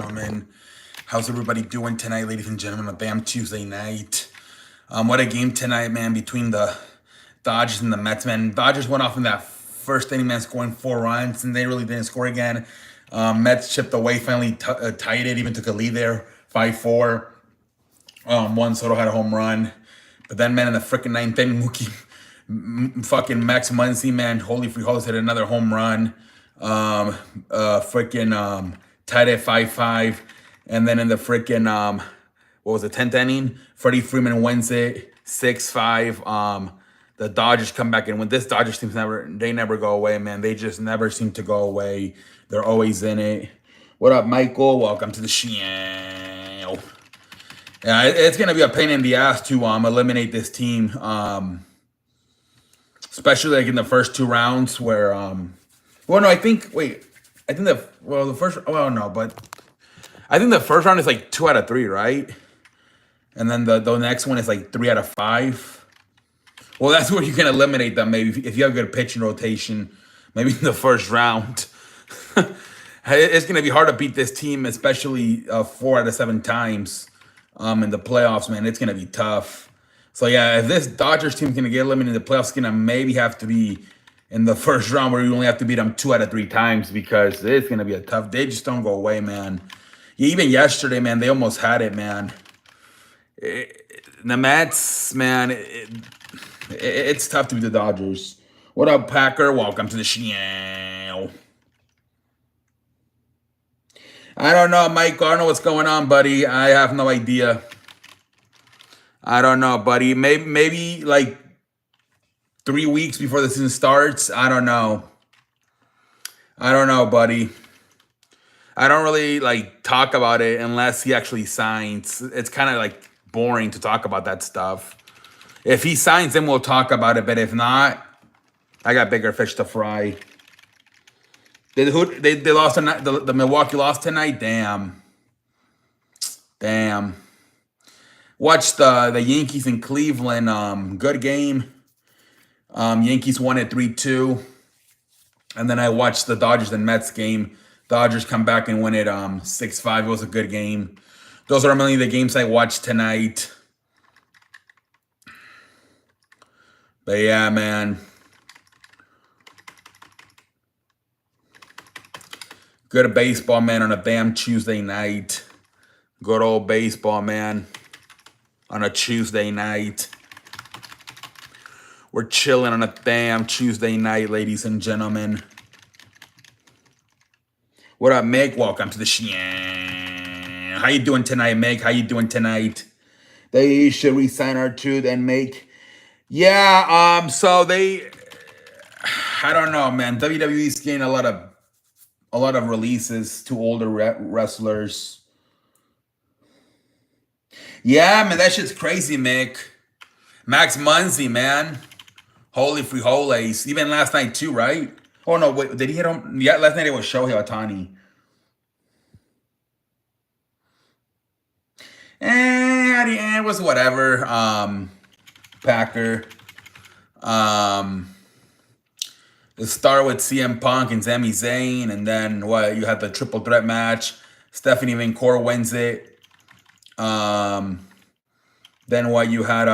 gentlemen. How's everybody doing tonight, ladies and gentlemen? A Bam Tuesday night. What a game tonight, man, between the Dodgers and the Mets, man. Dodgers went off in that first inning, man, scoring 4 runs, and they really didn't score again. Mets chipped away, finally tied it, even took a lead there, 5-4. Juan Soto had a home run. But then, man, in the freaking ninth inning, fucking Max Muncy, man, holy free holes, hit another home run. Tied at 5-5. And then in the freaking, what was it, 10th inning, Freddie Freeman wins it 6-5. The Dodgers come back and win. This Dodgers team never go away, man. They just never seem to go away. They're always in it. What up, Michael? Welcome to the show. Yeah, it's gonna be a pain in the ass to eliminate this team, especially like in the first two rounds where well, no, I think the first round is like 2 out of 3, right? And then the next one is like 3 out of 5. Well, that's where you can eliminate them. Maybe if you have good pitching rotation, maybe in the first round. It's gonna be hard to beat this team, especially 4 out of 7 times in the playoffs, man. It's gonna be tough. So yeah, if this Dodgers team's gonna get eliminated in the playoffs, it's gonna maybe have to be in the first round where you only have to beat them 2 out of 3 times, because it's gonna be a tough. They just don't go away, man. Even yesterday, man, they almost had it, man. The Mets, man, it's tough to beat the Dodgers. What up, Packer? Welcome to the show. I don't know, Mike. I don't know what's going on, buddy. I have no idea. I don't know, buddy. Maybe like 3 weeks before the season starts. I don't know. I don't know, buddy. I don't really like talk about it unless he actually signs. It's kind of like boring to talk about that stuff. If he signs, then we'll talk about it. But if not, I got bigger fish to fry. They lost tonight. The Milwaukee lost tonight. Damn. Watched the Yankees in Cleveland. Good game. Yankees won it 3-2. And then I watched the Dodgers and Mets game. Dodgers come back and win it 6-5. It was a good game. Those are mainly the games I watched tonight. But yeah, man. Good baseball, man, on a damn Tuesday night. Good old baseball, man, on a Tuesday night. We're chilling on a damn Tuesday night, ladies and gentlemen. What up, Meg? Welcome to the show. How you doing tonight, Meg? How you doing tonight? They should resign R2 and make. Yeah, so they, I don't know, man. WWE's getting a lot of releases to older wrestlers. Yeah, man, that shit's crazy, Mick. Max Muncy, man. Holy frijoles. Even last night too, right? Oh no, wait, did he hit him? Yeah, last night it was Shohei Ohtani. It was whatever. Packer. It started with CM Punk and Sami Zayn, and then you had the triple threat match. Stephanie McMahon wins it. Then you had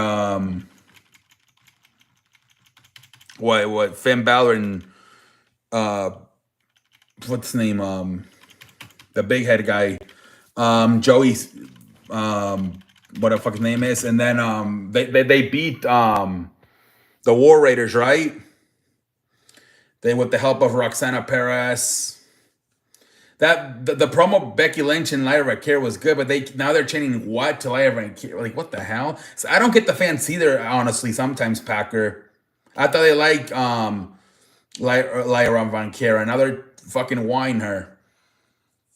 Finn Balor and what's his name? The big head guy. Joey what the fuck his name is. And then they beat the War Raiders, right? They, with the help of Roxana Perez. The promo Becky Lynch and Lyra Valkyria was good, but now they're changing what to Lyra Valkyria? Like, what the hell? So I don't get the fans either, honestly, sometimes, Packer. I thought they liked Lyra Valkyria. Now they're fucking whining her.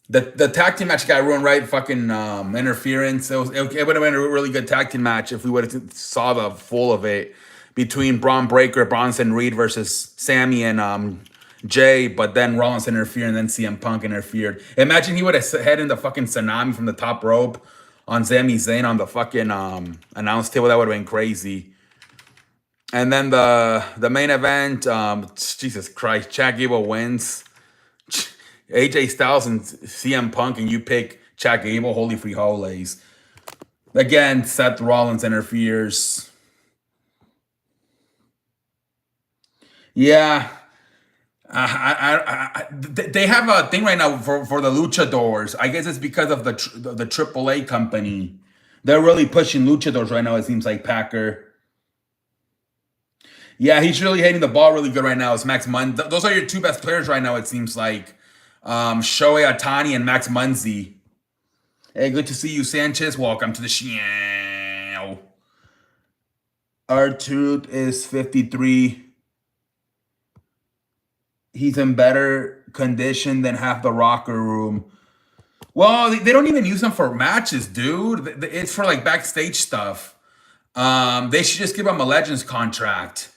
The tag team match got ruined, right? Fucking interference. It would have been a really good tag team match if we would have saw the full of it, between Braun Breaker, Bronson Reed versus Sammy and Jay, but then Rollins interfered and then CM Punk interfered. Imagine he would have head in the fucking tsunami from the top rope on Sami Zayn on the fucking announce table. That would have been crazy. And then the main event, Jesus Christ, Chad Gable wins. AJ Styles and CM Punk, and you pick Chad Gable, holy frijoles. Again, Seth Rollins interferes. Yeah. They have a thing right now for the luchadors. I guess it's because of the AAA company. They're really pushing luchadors right now, it seems like, Packer. Yeah, he's really hitting the ball really good right now. It's Max Muncy. Those are your two best players right now, it seems like. Shohei Ohtani and Max Muncy. Hey, good to see you, Sanchez. Welcome to the show. R-Truth is 53. He's in better condition than half the locker room. Well, they don't even use him for matches, dude. It's for like backstage stuff. They should just give him a Legends contract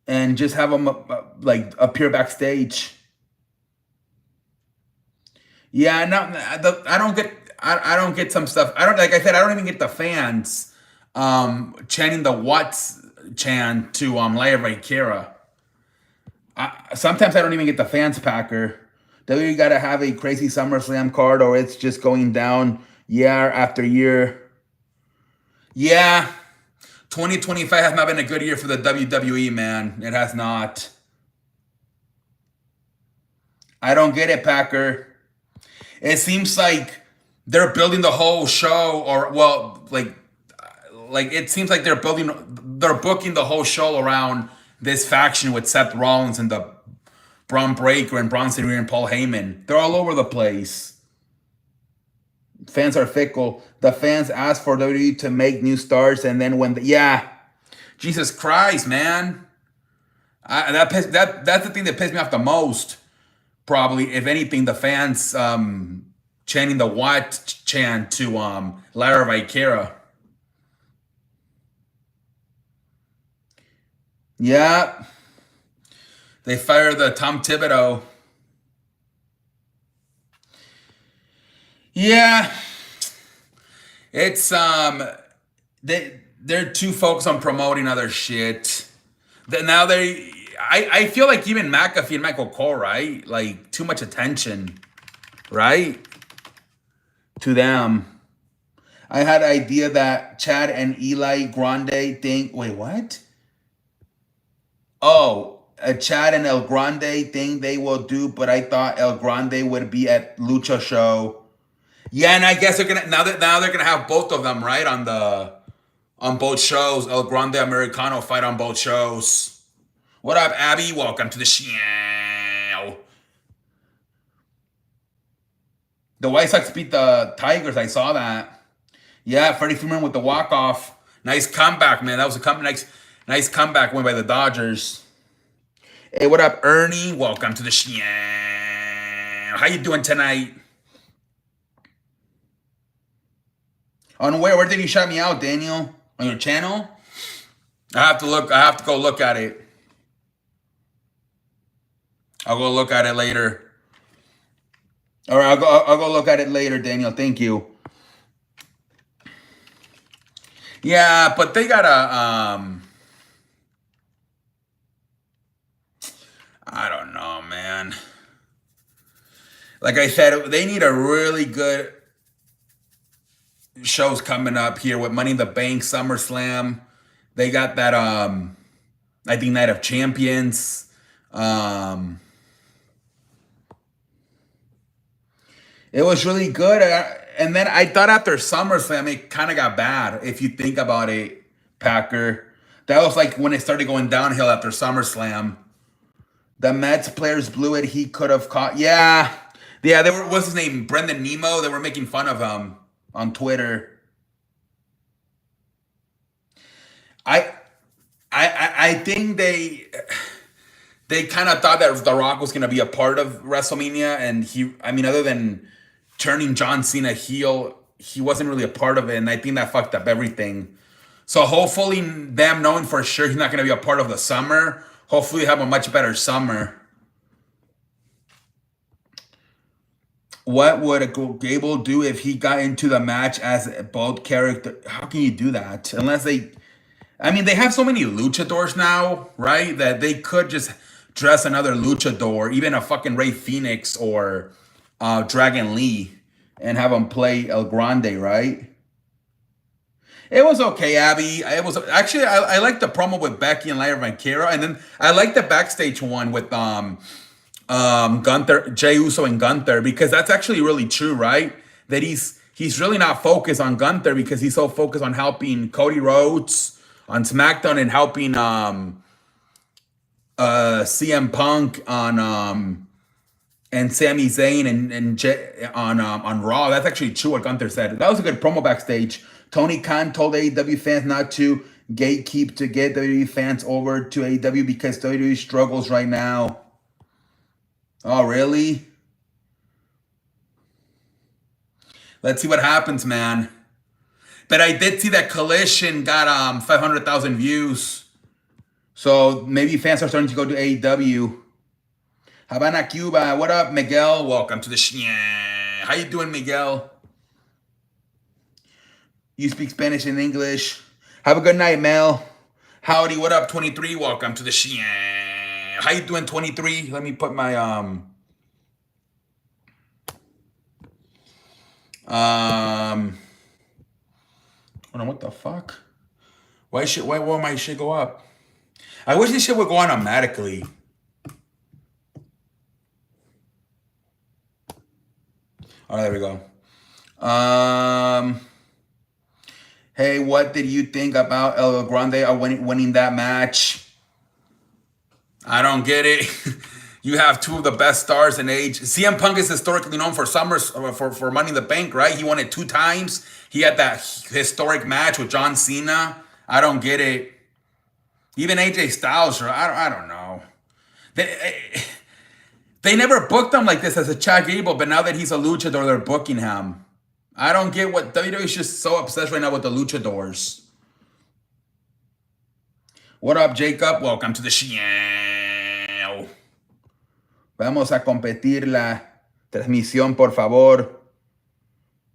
and just have him like appear backstage. Yeah, no, I don't get. I don't get some stuff. I don't, like I said, I don't even get the fans chanting the Watts chant to Lyra Kira. Sometimes I don't even get the fans, Packer. You got to have a crazy SummerSlam card, or it's just going down year after year. Yeah, 2025 has not been a good year for the WWE, man. It has not. I don't get it, Packer. It seems like they're building the whole show, or well, like it seems like they're booking the whole show around this faction with Seth Rollins and the Braun Breaker and Bronson Reed and Paul Heyman. They're all over the place. Fans are fickle. The fans ask for WWE to make new stars, and then when Jesus Christ, man, that's the thing that pissed me off the most. Probably, if anything, the fans chanting the Watt chant to Lyra Valkyria. Yeah. They fired the Tom Thibodeau. Yeah. It's they're too focused on promoting other shit. Now I feel like even McAfee and Michael Cole, right? Like too much attention, right? To them. I had an idea that Chad and Eli Grande think, wait, what? Oh, a Chad and El Grande thing they will do, but I thought El Grande would be at Lucha show. Yeah, and I guess they're gonna now they're gonna have both of them, right? On both shows. El Grande Americano fight on both shows. What up, Abby? Welcome to the show. The White Sox beat the Tigers. I saw that. Yeah, Freddie Freeman with the walk-off. Nice comeback, man. That was a nice comeback win by the Dodgers. Hey, what up, Ernie? Welcome to the show. How you doing tonight? On where did you shout me out, Daniel? On your channel? I have to go look at it. I'll go look at it later. All right, I'll go look at it later, Daniel. Thank you. Yeah, but they gotta I don't know, man. Like I said, they need a really good shows coming up here with Money in the Bank, SummerSlam. They got that I think Night of Champions. It was really good. And then I thought after SummerSlam, it kind of got bad, if you think about it, Packer. That was like when it started going downhill after SummerSlam. The Mets players blew it. He could have caught. Yeah. They were, what's his name? Brendan Nemo. They were making fun of him on Twitter. I think they kind of thought that The Rock was going to be a part of WrestleMania, and other than turning John Cena heel, he wasn't really a part of it, and I think that fucked up everything. So hopefully, them knowing for sure he's not going to be a part of the summer, hopefully have a much better summer. What would Gable do if he got into the match as both character? How can you do that? Unless they have so many luchadors now, right? That they could just dress another luchador, even a fucking Rey Fenix or Dragon Lee, and have him play El Grande, right? It was okay, Abby. It was actually I like the promo with Becky and Lyra Vaquero, and then I like the backstage one with Gunther, Jey Uso and Gunther, because that's actually really true, right? That he's really not focused on Gunther because he's so focused on helping Cody Rhodes on SmackDown and helping CM Punk on and Sami Zayn and on Raw. That's actually true what Gunther said. That was a good promo backstage. Tony Khan told AEW fans not to gatekeep to get WWE fans over to AEW because WWE struggles right now. Oh, really? Let's see what happens, man. But I did see that Collision got 500,000 views. So maybe fans are starting to go to AEW. Havana, Cuba. What up, Miguel? Welcome to the show. How you doing, Miguel? You speak Spanish and English. Have a good night, Mel. Howdy, what up, 23? Welcome to the show. How you doing, 23? Let me put my hold on, what the fuck? Why won't my shit go up? I wish this shit would go on automatically. Oh, there we go. Hey, what did you think about El Grande winning that match? I don't get it. You have two of the best stars in age. CM Punk is historically known for for Money in the Bank, right? He won it 2 times. He had that historic match with John Cena. I don't get it. Even AJ Styles, I don't know. They never booked him like this as a Chad Gable, but now that he's a luchador, they're booking him. I don't get what WWE is just so obsessed right now with the luchadors. What up, Jacob? Welcome to the show. Vamos a competir la transmisión, por favor.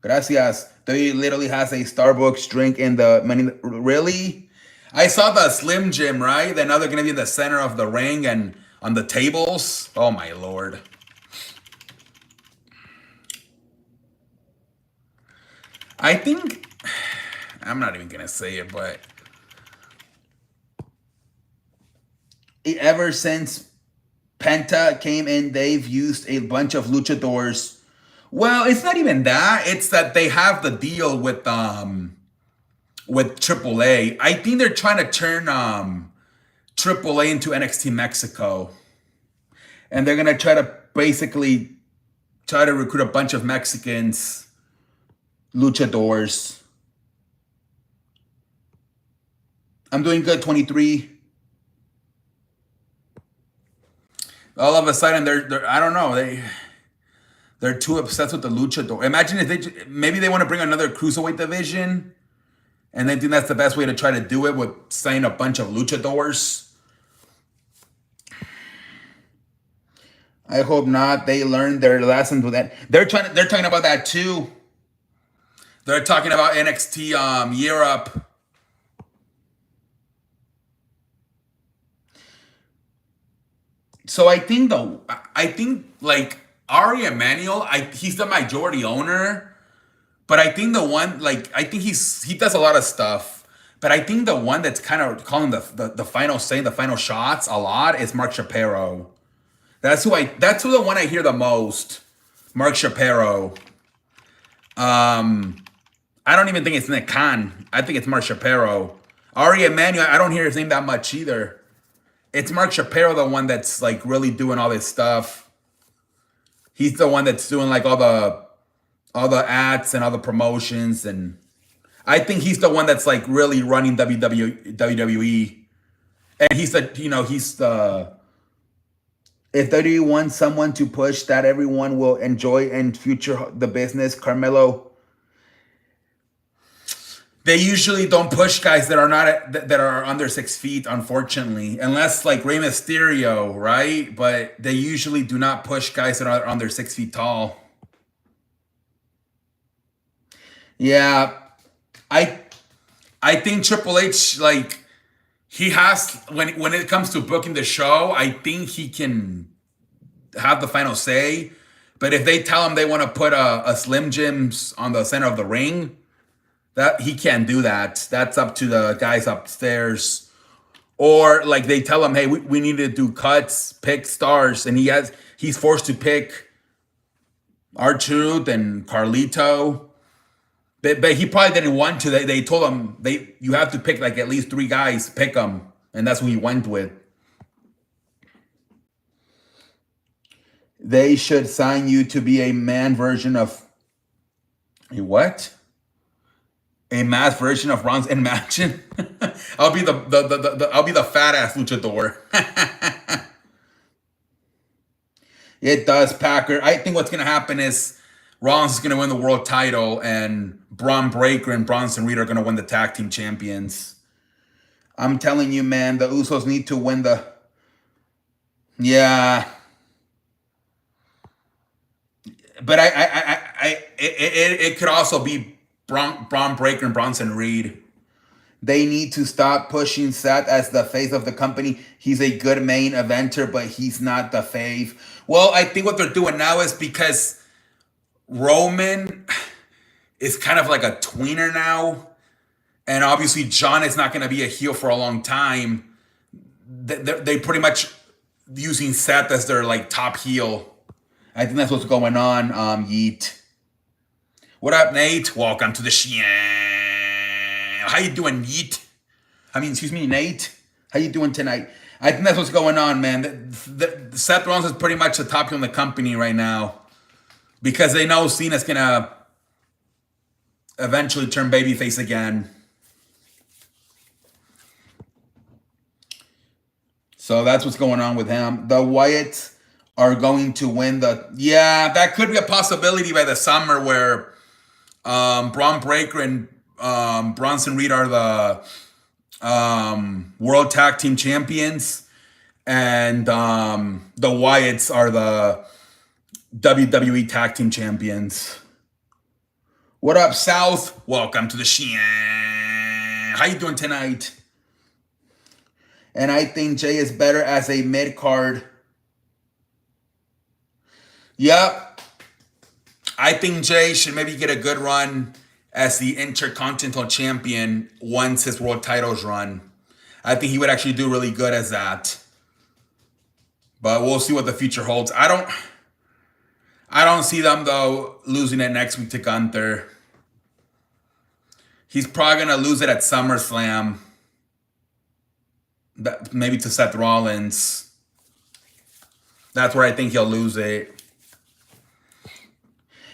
Gracias. WWE literally has a Starbucks drink in the many. Really? I saw the Slim Jim, right? Then now they're going to be in the center of the ring and on the tables. Oh, my Lord. I think, I'm not even going to say it, but ever since Penta came in, they've used a bunch of luchadors. Well, it's not even that. It's that they have the deal with AAA. I think they're trying to turn AAA into NXT Mexico. And they're going to try to basically try to recruit a bunch of Mexicans, luchadors. I'm doing good, 23. All of a sudden, they're I don't know, they're too obsessed with the luchador. Imagine if maybe they want to bring another cruiserweight division, and they think that's the best way to try to do it with signing a bunch of luchadors. I hope not. They learned their lessons with that. They're talking about that too. They're talking about NXT Europe. So I think like Ari Emanuel, he's the majority owner, but I think he does a lot of stuff. But I think the one that's kind of calling the final say, the final shots a lot is Mark Shapiro. That's the one I hear the most. Mark Shapiro. I don't even think it's Nick Khan. I think it's Mark Shapiro. Ari Emanuel, I don't hear his name that much either. It's Mark Shapiro, the one that's like really doing all this stuff. He's the one that's doing like all the ads and all the promotions, and I think he's the one that's like really running WWE. And he's the if WWE wants someone to push that everyone will enjoy and future the business, Carmelo. They usually don't push guys that are under 6 feet, unfortunately, unless like Rey Mysterio, right? But they usually do not push guys that are under 6 feet tall. Yeah, I think Triple H, like, he has when it comes to booking the show, I think he can have the final say. But if they tell him they want to put a Slim Jims on the center of the ring, that he can't do that. That's up to the guys upstairs. Or like they tell him, hey, we need to do cuts, pick stars, and he's forced to pick R-Truth and Carlito. But he probably didn't want to. They told him you have to pick like at least 3 guys, pick them, and that's who he went with. They should sign you to be a man version of a what? A mass version of Ron's Imagine. I'll be I'll be the fat ass luchador. It does, Packer. I think what's gonna happen is Rollins is gonna win the world title, and Braun Breaker and Bronson Reed are gonna win the tag team champions. I'm telling you, man, the Usos need to win the. Yeah. But it could also be Braun Breaker and Bronson Reed. They need to stop pushing Seth as the face of the company. He's a good main eventer, but he's not the fave. Well, I think what they're doing now is because Roman is kind of like a tweener now, and obviously John is not going to be a heel for a long time. They pretty much using Seth as their like top heel. I think that's what's going on, Yeet. What up, Nate? Welcome to the show. How you doing, Yeet? Excuse me, Nate. How you doing tonight? I think that's what's going on, man. Seth Rollins is pretty much the top heel in the company right now because they know Cena's going to eventually turn babyface again. So that's what's going on with him. The Wyatts are going to win the... Yeah, that could be a possibility by the summer where Braun Breaker and Bronson Reed are the World Tag Team Champions, and the Wyatts are the WWE Tag Team Champions. What up, South? Welcome to the show. How you doing tonight? And I think Jay is better as a mid-card. Yep. I think Jay should maybe get a good run as the Intercontinental Champion once his world titles run. I think he would actually do really good as that. But we'll see what the future holds. I don't see them, though, losing it next week to Gunther. He's probably going to lose it at SummerSlam. Maybe to Seth Rollins. That's where I think he'll lose it.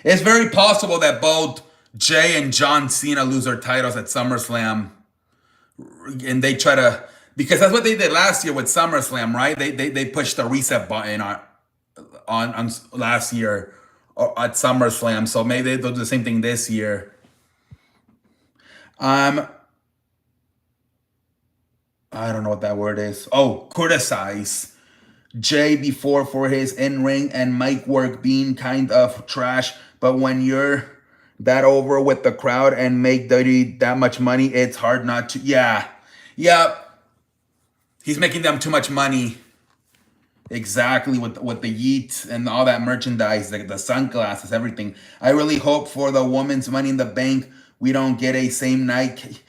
It's very possible that both Jay and John Cena lose their titles at SummerSlam. And they try to... Because that's what they did last year with SummerSlam, right? They pushed the reset button on last year at SummerSlam. So maybe they'll do the same thing this year. I don't know what that word is. Oh, criticize Jay before for his in-ring and mic work being kind of trash. But when you're that over with the crowd and make WWE that much money, it's hard not to. Yeah. He's making them too much money. Exactly, with the Yeet and all that merchandise, the sunglasses, everything. I really hope for the women's Money in the Bank, we don't get a same night.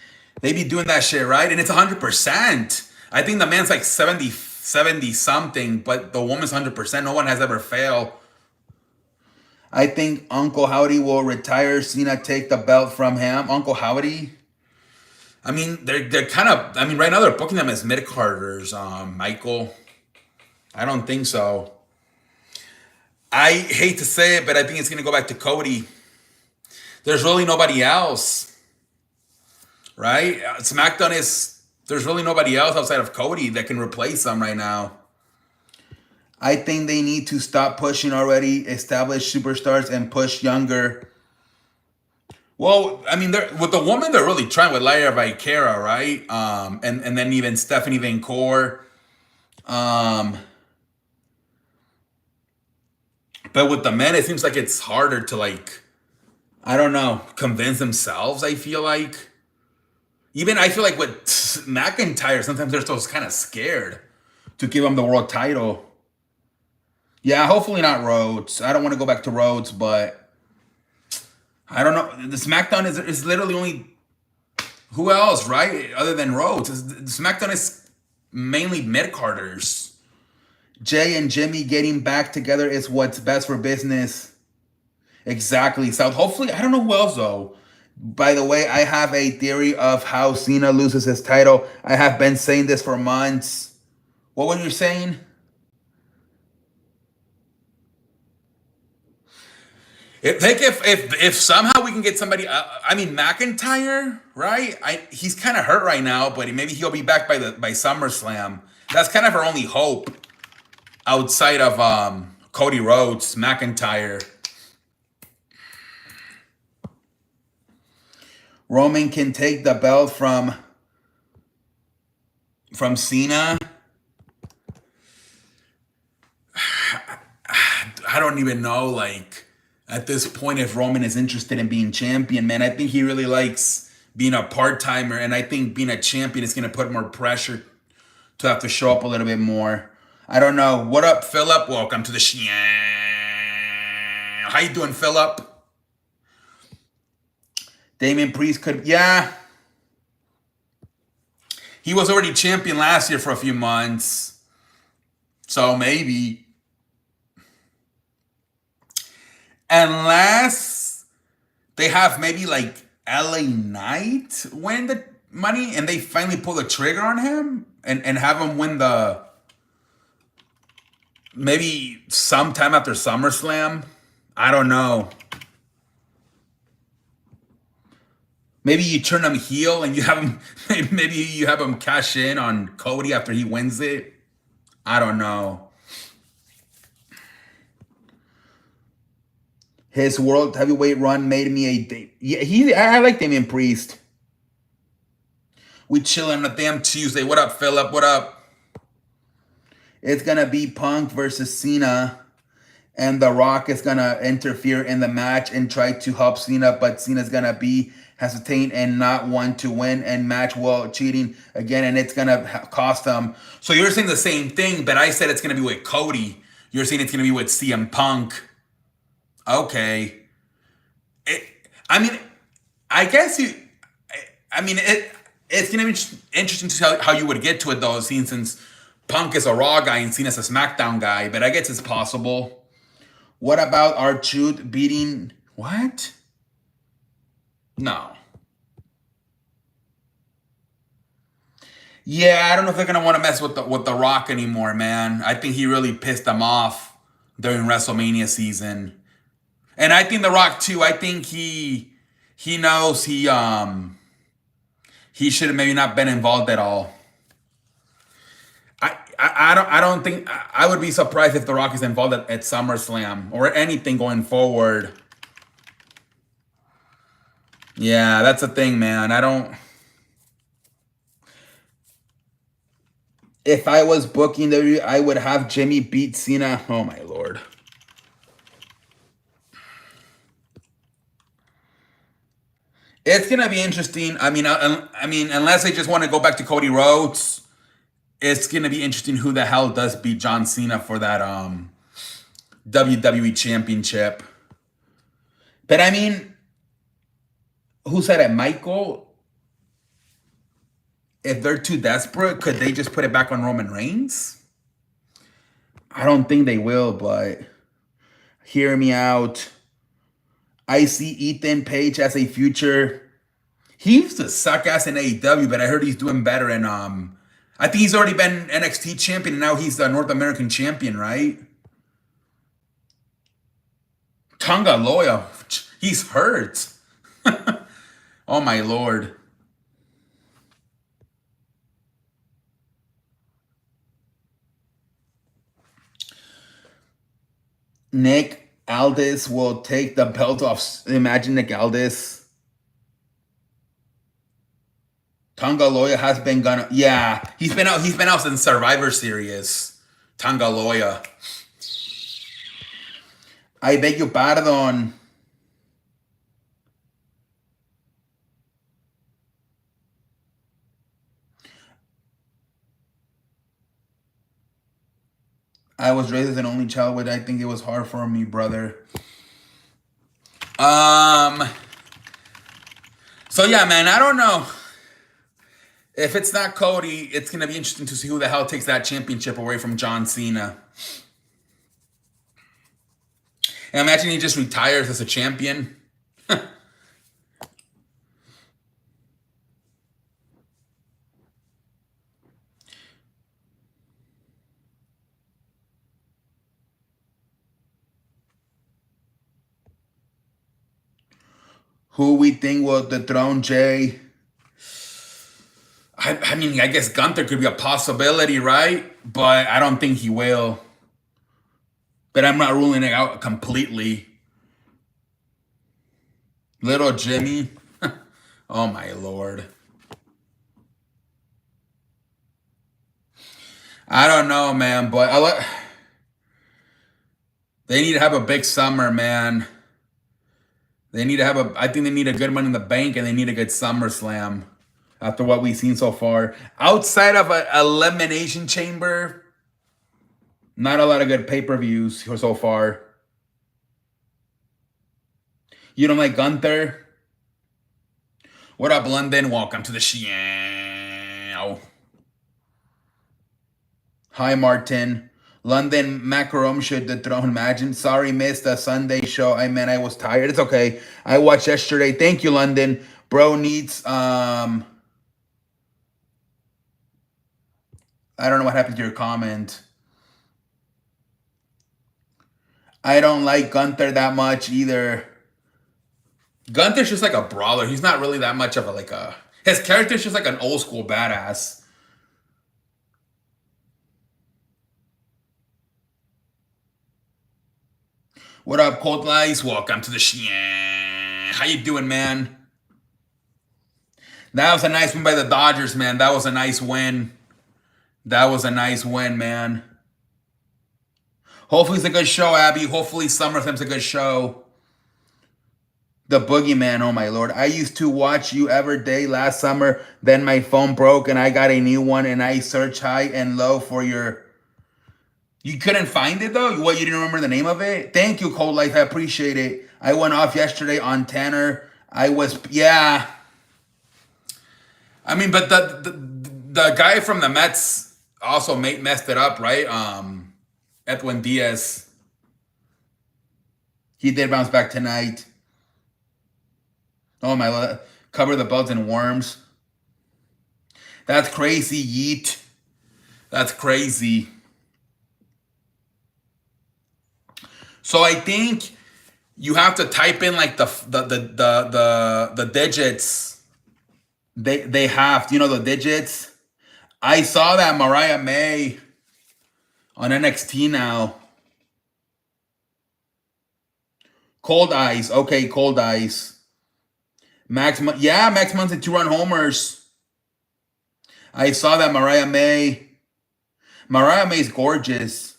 They be doing that shit, right? And it's 100%. I think the man's like 70 something, but the woman's 100%. No one has ever failed. I think Uncle Howdy will retire. Cena take the belt from him. Uncle Howdy? I mean, they're kind of... I mean, right now they're booking them as mid-carders, Michael. I don't think so. I hate to say it, but I think it's going to go back to Cody. There's really nobody else. Right? SmackDown is... There's really nobody else outside of Cody that can replace them right now. I think they need to stop pushing already established superstars and push younger. Well, I mean, with the woman, they're really trying with Lyra Valkyria, right? And then even Stephanie Van Cour. But with the men, it seems like it's harder to, like, I don't know, convince themselves, I feel like. Even I feel like with McIntyre, sometimes they're still kind of scared to give him the world title. Yeah, hopefully not Rhodes. I don't want to go back to Rhodes, but I don't know. The SmackDown is literally only who else, right? Other than Rhodes. SmackDown is mainly mid-carders. Jay and Jimmy getting back together is what's best for business. Exactly. So hopefully, I don't know who else though. By the way, I have a theory of how Cena loses his title. I have been saying this for months. What were you saying? If somehow we can get somebody, I mean McIntyre, right? He's kind of hurt right now, but maybe he'll be back by SummerSlam. That's kind of our only hope outside of Cody Rhodes, McIntyre. Roman can take the belt from Cena. I don't even know, like, at this point, if Roman is interested in being champion, man. I think he really likes being a part-timer, and I think being a champion is going to put more pressure to have to show up a little bit more. I don't know. What up, Philip? Welcome to the show. How you doing, Philip? Damian Priest could, yeah. He was already champion last year for a few months. So maybe. Unless they have maybe like LA Knight win the money and they finally pull the trigger on him and have him win the maybe sometime after SummerSlam. I don't know. Maybe you turn him heel and you have him maybe you have him cash in on Cody after he wins it. I don't know. His world heavyweight run made me I like Damian Priest. We chilling on a damn Tuesday. What up, Philip? What up? It's gonna be Punk versus Cena, and The Rock is gonna interfere in the match and try to help Cena, but Cena's gonna be hesitant and not want to win and match while cheating again, and it's gonna cost them. So you're saying the same thing, but I said it's gonna be with Cody. You're saying it's gonna be with CM Punk. Okay. I mean, I guess you. I mean, it's gonna be interesting to see how you would get to it though, since Punk is a Raw guy and Cena's a SmackDown guy. But I guess it's possible. What about R-Truth beating what? No. Yeah, I don't know if they're gonna want to mess with the Rock anymore, man. I think he really pissed them off during WrestleMania season. And I think The Rock too. I think he knows he should have maybe not been involved at all. I don't think I would be surprised if The Rock is involved at SummerSlam or anything going forward. Yeah, that's the thing, man. I don't. If I was booking WWE, I would have Jimmy beat Cena. Oh my lord. It's gonna be interesting. I mean, unless they just want to go back to Cody Rhodes, it's gonna be interesting who the hell does beat John Cena for that WWE Championship. But I mean, who said it? Michael? If they're too desperate, could they just put it back on Roman Reigns? I don't think they will, but hear me out. I see Ethan Page as a future. He used to suck ass in AEW, but I heard he's doing better in I think he's already been NXT champion and now he's the North American champion, right? Tonga Loya, he's hurt. Oh my lord. Nick Aldis will take the belt off. Imagine Nick Aldis. Tonga Loya has been gonna. Yeah, he's been out. He's been out since Survivor Series. Tonga Loya. I beg your pardon. I was raised as an only child, which I think it was hard for me, brother. So yeah, man, I don't know. If it's not Cody, it's going to be interesting to see who the hell takes that championship away from John Cena. And imagine he just retires as a champion. Who we think will dethrone Jay? I mean, I guess Gunther could be a possibility, right? But I don't think he will. But I'm not ruling it out completely. Little Jimmy. Oh, my Lord. I don't know, man. But they need to have a big summer, man. They need to have I think they need a good Money in the Bank, and they need a good SummerSlam after what we've seen so far. Outside of an Elimination Chamber, not a lot of good pay-per-views so far. You don't like Gunther? What up, London? Welcome to the show. Hi, Martin. London Macaron should dethrone. Imagine. Sorry, missed the Sunday show. I was tired. It's okay. I watched yesterday. Thank you, London. Bro needs I don't know what happened to your comment. I don't like Gunther that much either. Gunther's just like a brawler. He's not really that much of his character's just like an old school badass. What up, Cold Lice? Welcome to the show. How you doing, man? That was a nice win by the Dodgers, man. That was a nice win. That was a nice win, man. Hopefully it's a good show, Abby. Hopefully SummerSlam's a good show. The Boogeyman, oh my Lord. I used to watch you every day last summer. Then my phone broke and I got a new one and I searched high and low for your... You couldn't find it though? What, you didn't remember the name of it? Thank you, Cold Life. I appreciate it. I went off yesterday on Tanner. Yeah. I mean, but the guy from the Mets also messed it up, right? Edwin Diaz. He did bounce back tonight. Oh my Lord. Cover the bugs and worms. That's crazy, Yeet. That's crazy. So I think you have to type in like the digits. They have, the digits. I saw that Mariah May on NXT now. Cold Ice. Okay, Cold Ice. Max Munson 2-run homers. I saw that Mariah May. Mariah May's gorgeous.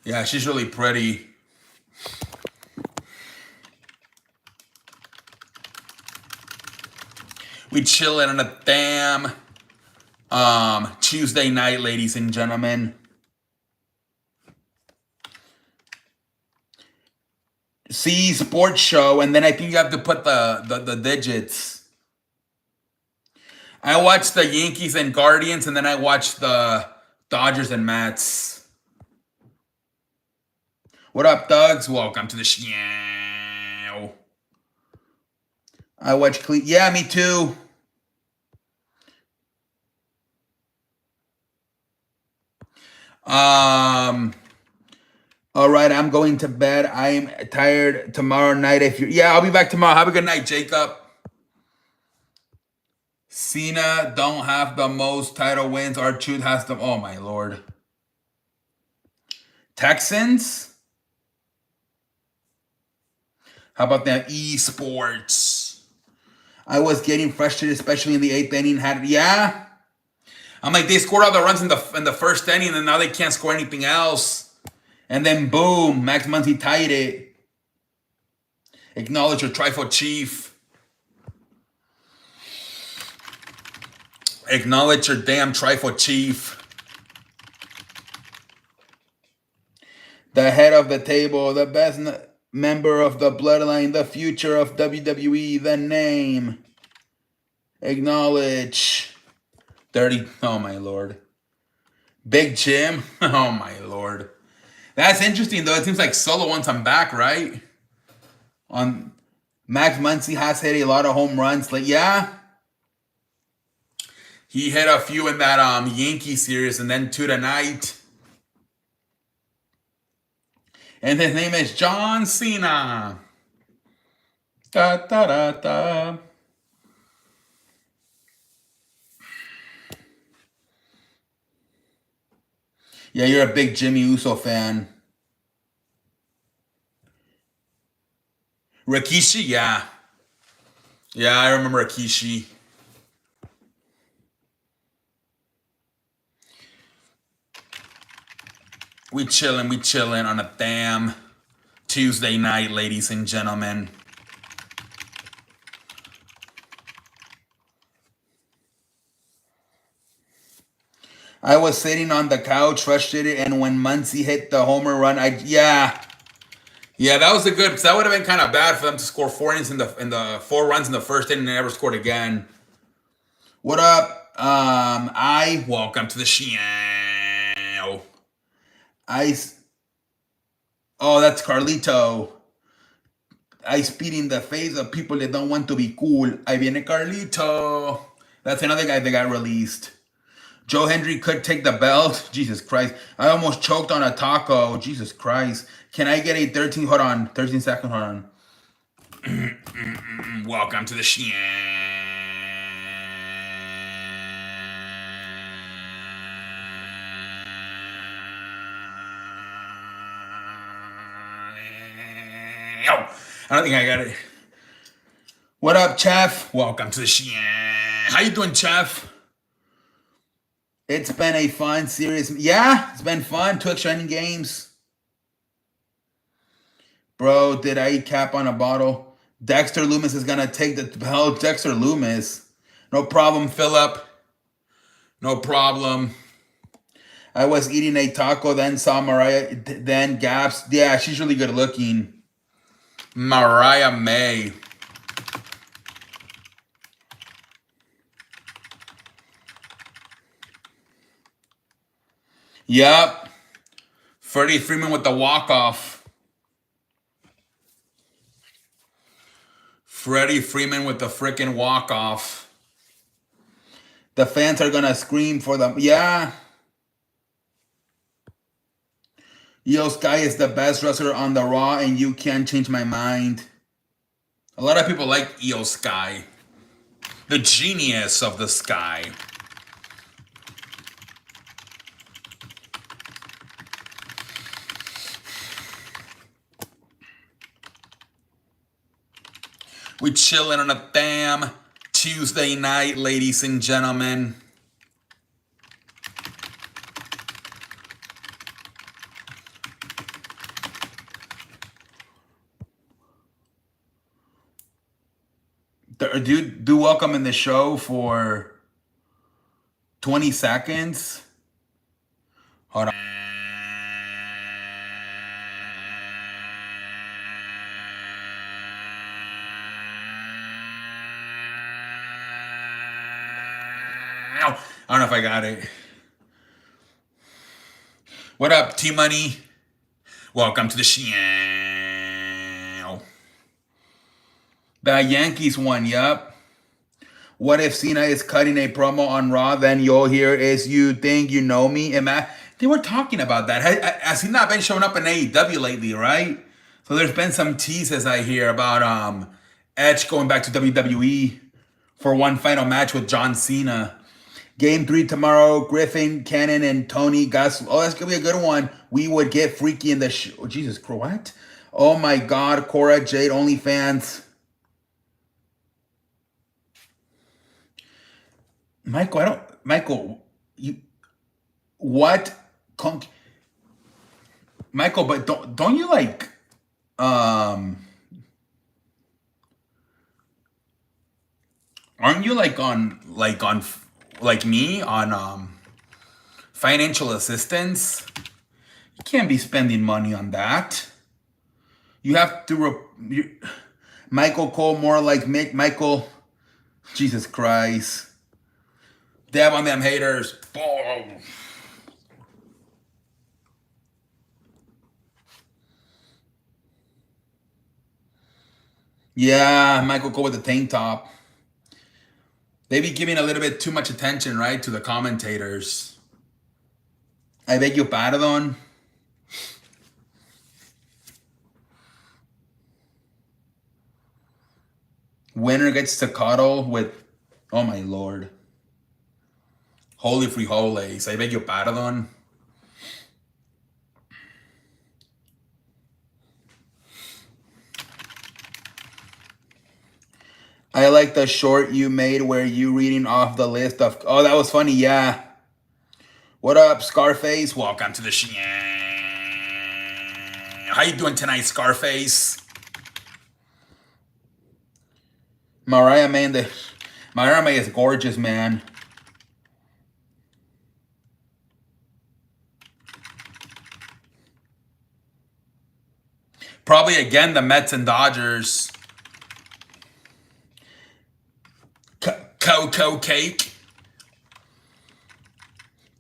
Yeah, she's really pretty. We chilling on a damn Tuesday night, ladies and gentlemen. See sports show, and then I think you have to put the digits. I watched the Yankees and Guardians, and then I watched the Dodgers and Mets. What up, thugs? Welcome to the show. I watch yeah, me too. All right, I'm going to bed. I'm tired tomorrow night. I'll be back tomorrow. Have a good night, Jacob. Cena don't have the most title wins. R-Truth has them. Oh my Lord. Texans. How about that esports? I was getting frustrated, especially in the 8th inning. I'm like, they scored all the runs in the first inning, and now they can't score anything else. And then boom, Max Muncy tied it. Acknowledge your trifle chief. Acknowledge your damn trifle, chief. The head of the table, the best member of the bloodline, the future of WWE, the name. Acknowledge. 30. Oh, my Lord. Big Jim. Oh, my Lord. That's interesting, though. It seems like Solo wants him back, right? On Max Muncy has hit a lot of home runs. Like, yeah. He hit a few in that Yankee series and then 2 tonight. And his name is John Cena. Da, da, da, da. Yeah, you're a big Jimmy Uso fan. Rikishi, yeah. Yeah, I remember Rikishi. We chillin' on a damn Tuesday night, ladies and gentlemen. I was sitting on the couch, frustrated, and when Muncy hit the homer run, yeah, that was a good, because that would have been kind of bad for them to score 4 innings in the 4 runs in the first inning and never scored again. What up? Welcome to the show. Oh, that's Carlito. I spit in the face of people that don't want to be cool. Ahí viene Carlito. That's another guy that got released. Joe Hendry could take the belt. Jesus Christ. I almost choked on a taco. Jesus Christ. Can I get a 13? Hold on. 13 seconds. Hold on. Welcome to the show. I don't think I got it. What up, Chef? Welcome to the show. How you doing, Chef? It's been a fun series. Yeah, it's been fun. 2 extra inning games. Bro, did I eat cap on a bottle? Dexter Loomis is going to take the belt. Dexter Loomis. No problem, Philip. No problem. I was eating a taco, then saw Mariah, then Gaps. Yeah, she's really good looking. Mariah May. Yep. Freddie Freeman with the walk-off. Freddie Freeman with the freaking walk-off. The fans are going to scream for them. Yeah. Io Sky is the best wrestler on the Raw, and you can't change my mind. A lot of people like Io Sky. The genius of the Sky. We chilling on a damn Tuesday night, ladies and gentlemen. Do welcome in the show for 20 seconds. Hold on. I don't know if I got it. What up, T-Money? Welcome to the show. The Yankees won, yup. What if Cena is cutting a promo on Raw, then you'll hear is you think you know me? They were talking about that. Has he not been showing up in AEW lately, right? So there's been some teases I hear about Edge going back to WWE for one final match with John Cena. Game 3 tomorrow, Griffin, Cannon, and Tony Gus. Oh, that's going to be a good one. We would get freaky in the show. Oh, Jesus Christ, what? Oh my God, Cora Jade, OnlyFans. Michael, what? Michael, but don't you like, aren't you like on like me on financial assistance, you can't be spending money on that. You have to. Michael Cole more like Michael. Jesus Christ. Dab on them haters. Boom. Yeah, Michael Cole with the tank top. They be giving a little bit too much attention, right, to the commentators. I beg your pardon. Winner gets to cuddle with, oh my lord. Holy frijoles. I beg your pardon. I like the short you made where you reading off the list of, oh, that was funny, yeah. What up, Scarface? Welcome to the show. How you doing tonight, Scarface? Mariah May is gorgeous, man. Probably again the Mets and Dodgers. Cocoa cake.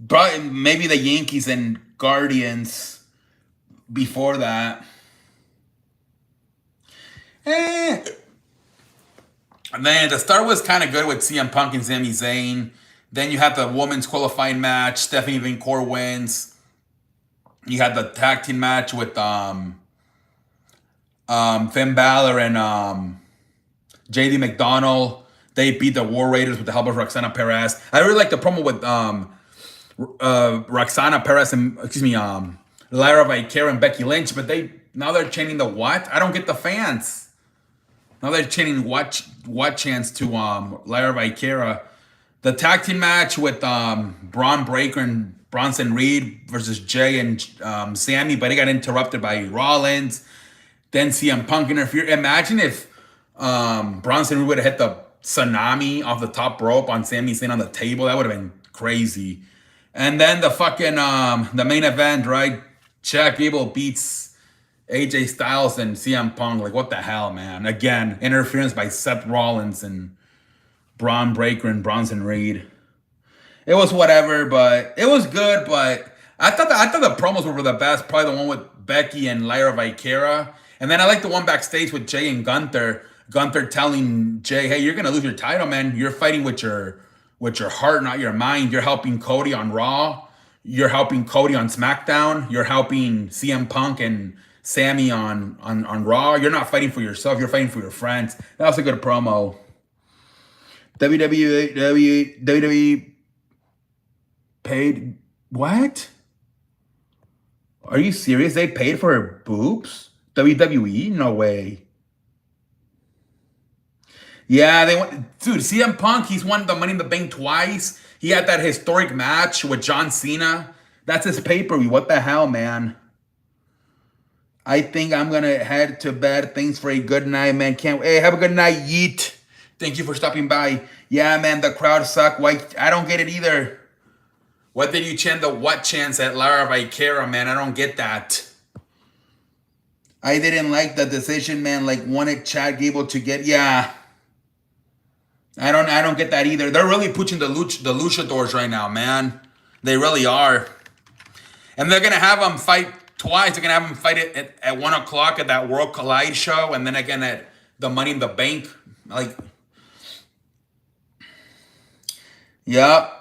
Probably maybe the Yankees and Guardians before that. And then the start was kind of good with CM Punk and Sami Zayn. Then you had the women's qualifying match. Stephanie Vancourt wins. You had the tag team match with Finn Balor and JD McDonald. They beat the War Raiders with the help of Roxana Perez. I really like the promo with Roxana Perez and Lyra Valkyria and Becky Lynch, but now they're chanting the what? I don't get the fans. Now they're chanting what chants to Lyra Valkyria. The tag team match with Braun Breaker and Bronson Reed versus Jay and Sammy, but it got interrupted by Rollins. Then CM Punk interfered. Imagine if Bronson Reed would have hit the tsunami off the top rope on Sami Zayn on the table. That would have been crazy. And then the fucking the main event, right? Chad Gable beats AJ Styles and CM Punk. Like, what the hell, man? Again, interference by Seth Rollins and Braun Breaker and Bronson Reed. It was whatever, but it was good. But I thought the promos were the best. Probably the one with Becky and Lyra Valkyria. And then I like the one backstage with Jay and Gunther. Gunther telling Jay, "Hey, you're gonna lose your title, man. You're fighting with your heart, not your mind. You're helping Cody on Raw. You're helping Cody on SmackDown. You're helping CM Punk and Sammy on Raw. You're not fighting for yourself. You're fighting for your friends." That was a good promo. WWE paid what? Are you serious? They paid for her boobs? WWE? No way. Yeah, they went, dude. CM Punk, he's won the Money in the Bank twice. He had that historic match with John Cena. That's his pay-per-view. What the hell, man? I think I'm gonna head to bed. Thanks for a good night, man. Hey, have a good night, Yeet. Thank you for stopping by. Yeah, man, the crowd suck. Why? I don't get it either. What did you chant the what chants at Lyra Valkyria, man? I don't get that. I didn't like the decision, man. Like, wanted Chad Gable to get, yeah. I don't get that either. They're really pushing the luchadors right now, man. They really are. And they're gonna have them fight twice. They're gonna have them fight at 1 o'clock at that World Collide show, and then again at the Money in the Bank. Like, yep.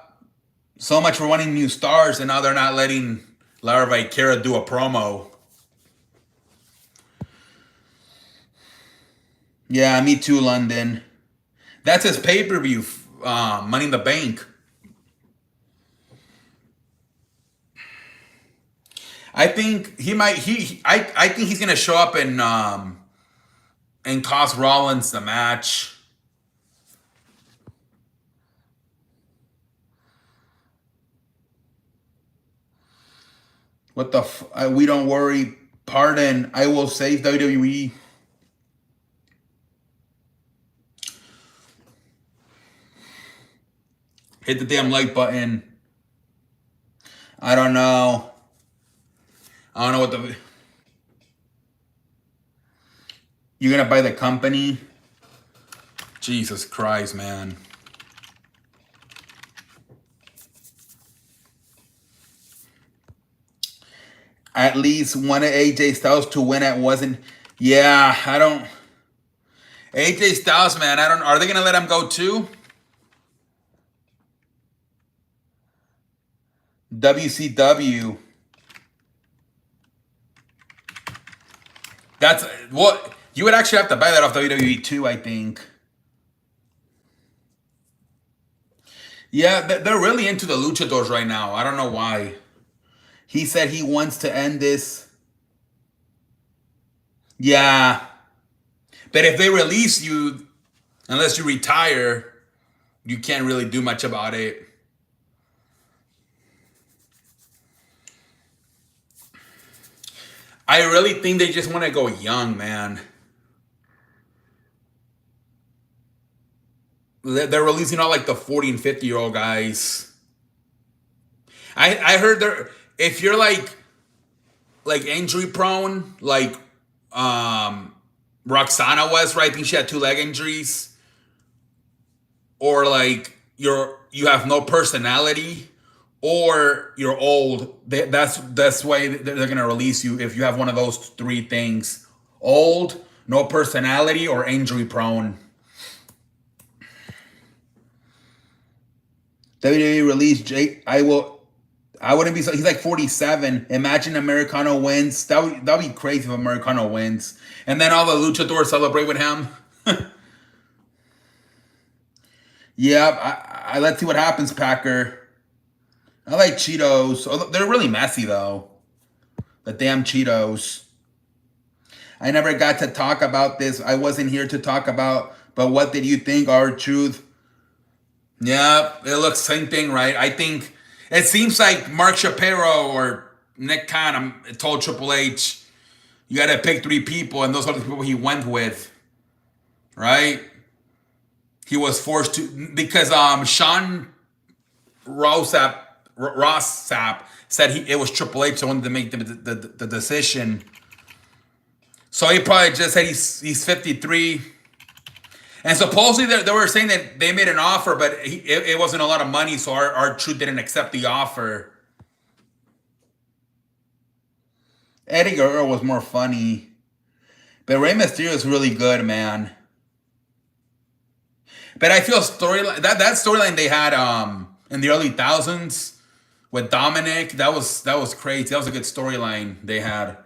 So much for wanting new stars, and now they're not letting Lyra Valkyria do a promo. Yeah, me too, London. That's his pay-per-view, Money in the Bank. I think he might. I think he's gonna show up and cost Rollins the match. What the? We don't worry. Pardon. I will save WWE. Hit the damn like button. I don't know. I don't know what the... You're gonna buy the company? Jesus Christ, man. At least one of AJ Styles to win it wasn't... Yeah, I don't... AJ Styles, man, I don't... Are they gonna let him go too? WCW. That's what... You would actually have to buy that off WWE too, I think. Yeah, they're really into the luchadors right now. I don't know why. He said he wants to end this. Yeah. But if they release you, unless you retire, you can't really do much about it. I really think they just want to go young, man. They're releasing all like the 40 and 50-year-old guys. I heard they're... If you're like injury prone, like Roxana was, right? I think she had 2 leg injuries. Or like you have no personality, or you're old. That's why they're gonna release you if you have one of those 3 things: old, no personality, or injury prone. WWE released Jake. I wouldn't be so. He's like 47. Imagine Americano wins. That'd be crazy if Americano wins, and then all the luchadors celebrate with him. Yeah, let's see what happens, Packer. I like Cheetos. Oh, they're really messy though. The damn Cheetos. I never got to talk about this. I wasn't here to talk about. But what did you think? R-Truth. Yeah, it looks same thing, right? I think it seems like Mark Shapiro or Nick Khan told Triple H, you got to pick 3 people, and those are the people he went with, right? He was forced to, because Sean Rossap said it was Triple H that wanted to make the decision. So he probably just said he's 53. And supposedly they were saying that they made an offer, but it wasn't a lot of money, so R-Truth didn't accept the offer. Eddie Guerrero was more funny. But Rey Mysterio is really good, man. But I feel that storyline they had in the early thousands with Dominic, that was crazy. That was a good storyline they had.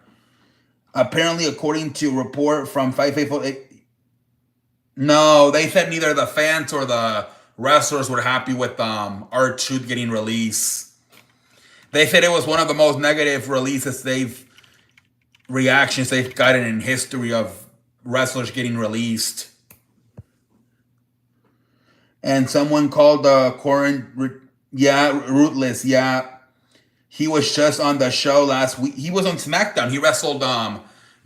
Apparently, according to a report from Fight Faithful, no, they said neither the fans or the wrestlers were happy with R-Truth getting released. They said it was one of the most negative reactions they've gotten in history of wrestlers getting released. And someone called Ruthless. Yeah, he was just on the show last week. He was on SmackDown. He wrestled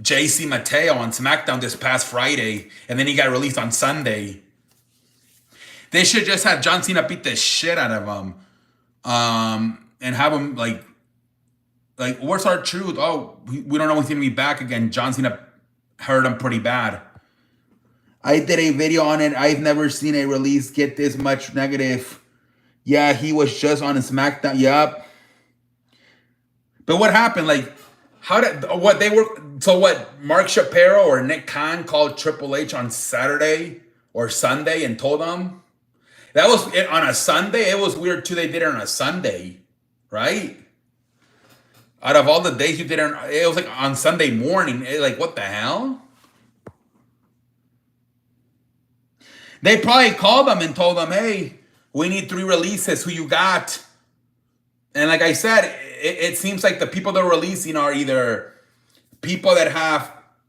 JC Mateo on SmackDown this past Friday, and then he got released on Sunday. They should just have John Cena beat the shit out of him, and have him like where's R-Truth? Oh, we don't know when he's gonna be back again. John Cena hurt him pretty bad. I did a video on it. I've never seen a release get this much negative. Yeah, he was just on a SmackDown. Yup. But what happened? Like, Mark Shapiro or Nick Khan called Triple H on Saturday or Sunday and told him? That was it on a Sunday? It was weird too, they did it on a Sunday, right? Out of all the days you did it was like on Sunday morning. Like, what the hell? They probably called them and told them, hey, we need 3 releases. Who you got? And like I said, it seems like the people they're releasing are either people that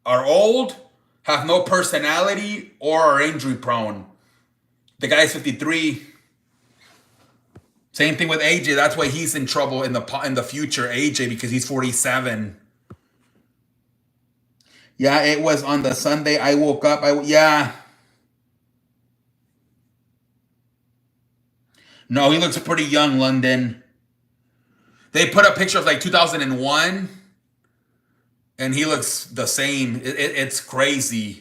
are old, have no personality, or are injury prone. The guy's 53. Same thing with AJ. That's why he's in trouble in the future, AJ, because he's 47. Yeah, it was on the Sunday. I woke up. Yeah. No, he looks pretty young, London. They put up picture of like 2001, and he looks the same. It's crazy.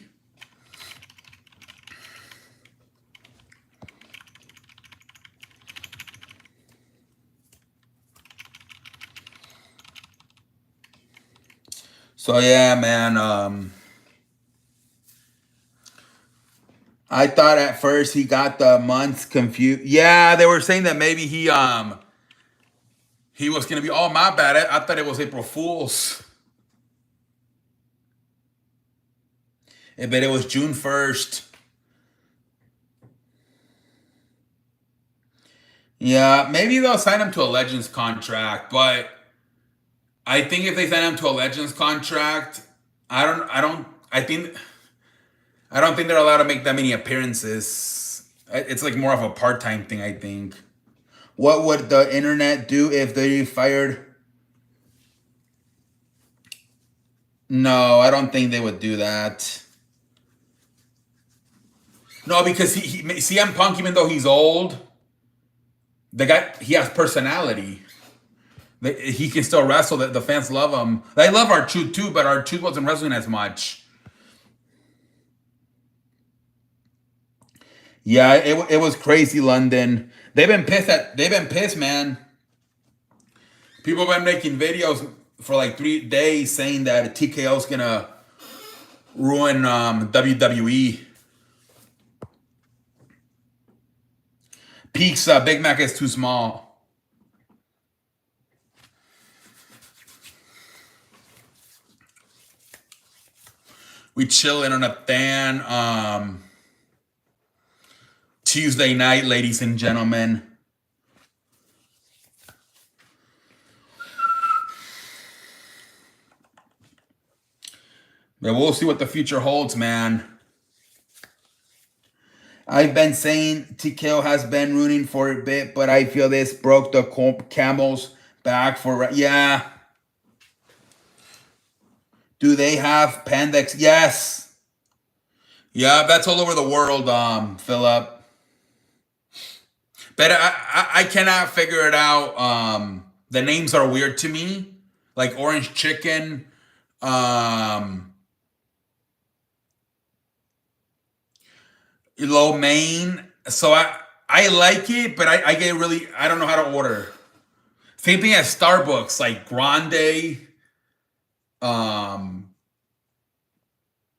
So yeah, man. I thought at first he got the months confused. Yeah, they were saying that maybe he was gonna be. Oh, my bad. I thought it was April Fools. But it was June 1st. Yeah, maybe they'll sign him to a Legends contract, but I think if they sign him to a Legends contract, I don't think they're allowed to make that many appearances. It's like more of a part-time thing, I think. What would the internet do if they fired? No, I don't think they would do that. No, because he CM Punk, even though he's old, the guy, he has personality. He can still wrestle. The fans love him. They love R-Truth too, but R-Truth wasn't wrestling as much. Yeah, it was crazy, London. They've been pissed, man. People have been making videos for like 3 days saying that TKO's gonna ruin WWE. Peak's Big Mac is too small. We chilling on a fan. Tuesday night, ladies and gentlemen. But we'll see what the future holds, man. I've been saying TKO has been ruining for a bit, but I feel this broke the camel's back for... Yeah. Do they have Pandex? Yes. Yeah, that's all over the world, Philip. But I cannot figure it out. The names are weird to me. Like Orange Chicken. Lo Mein. So I like it, but I get really... I don't know how to order. Same thing as Starbucks. Like Grande.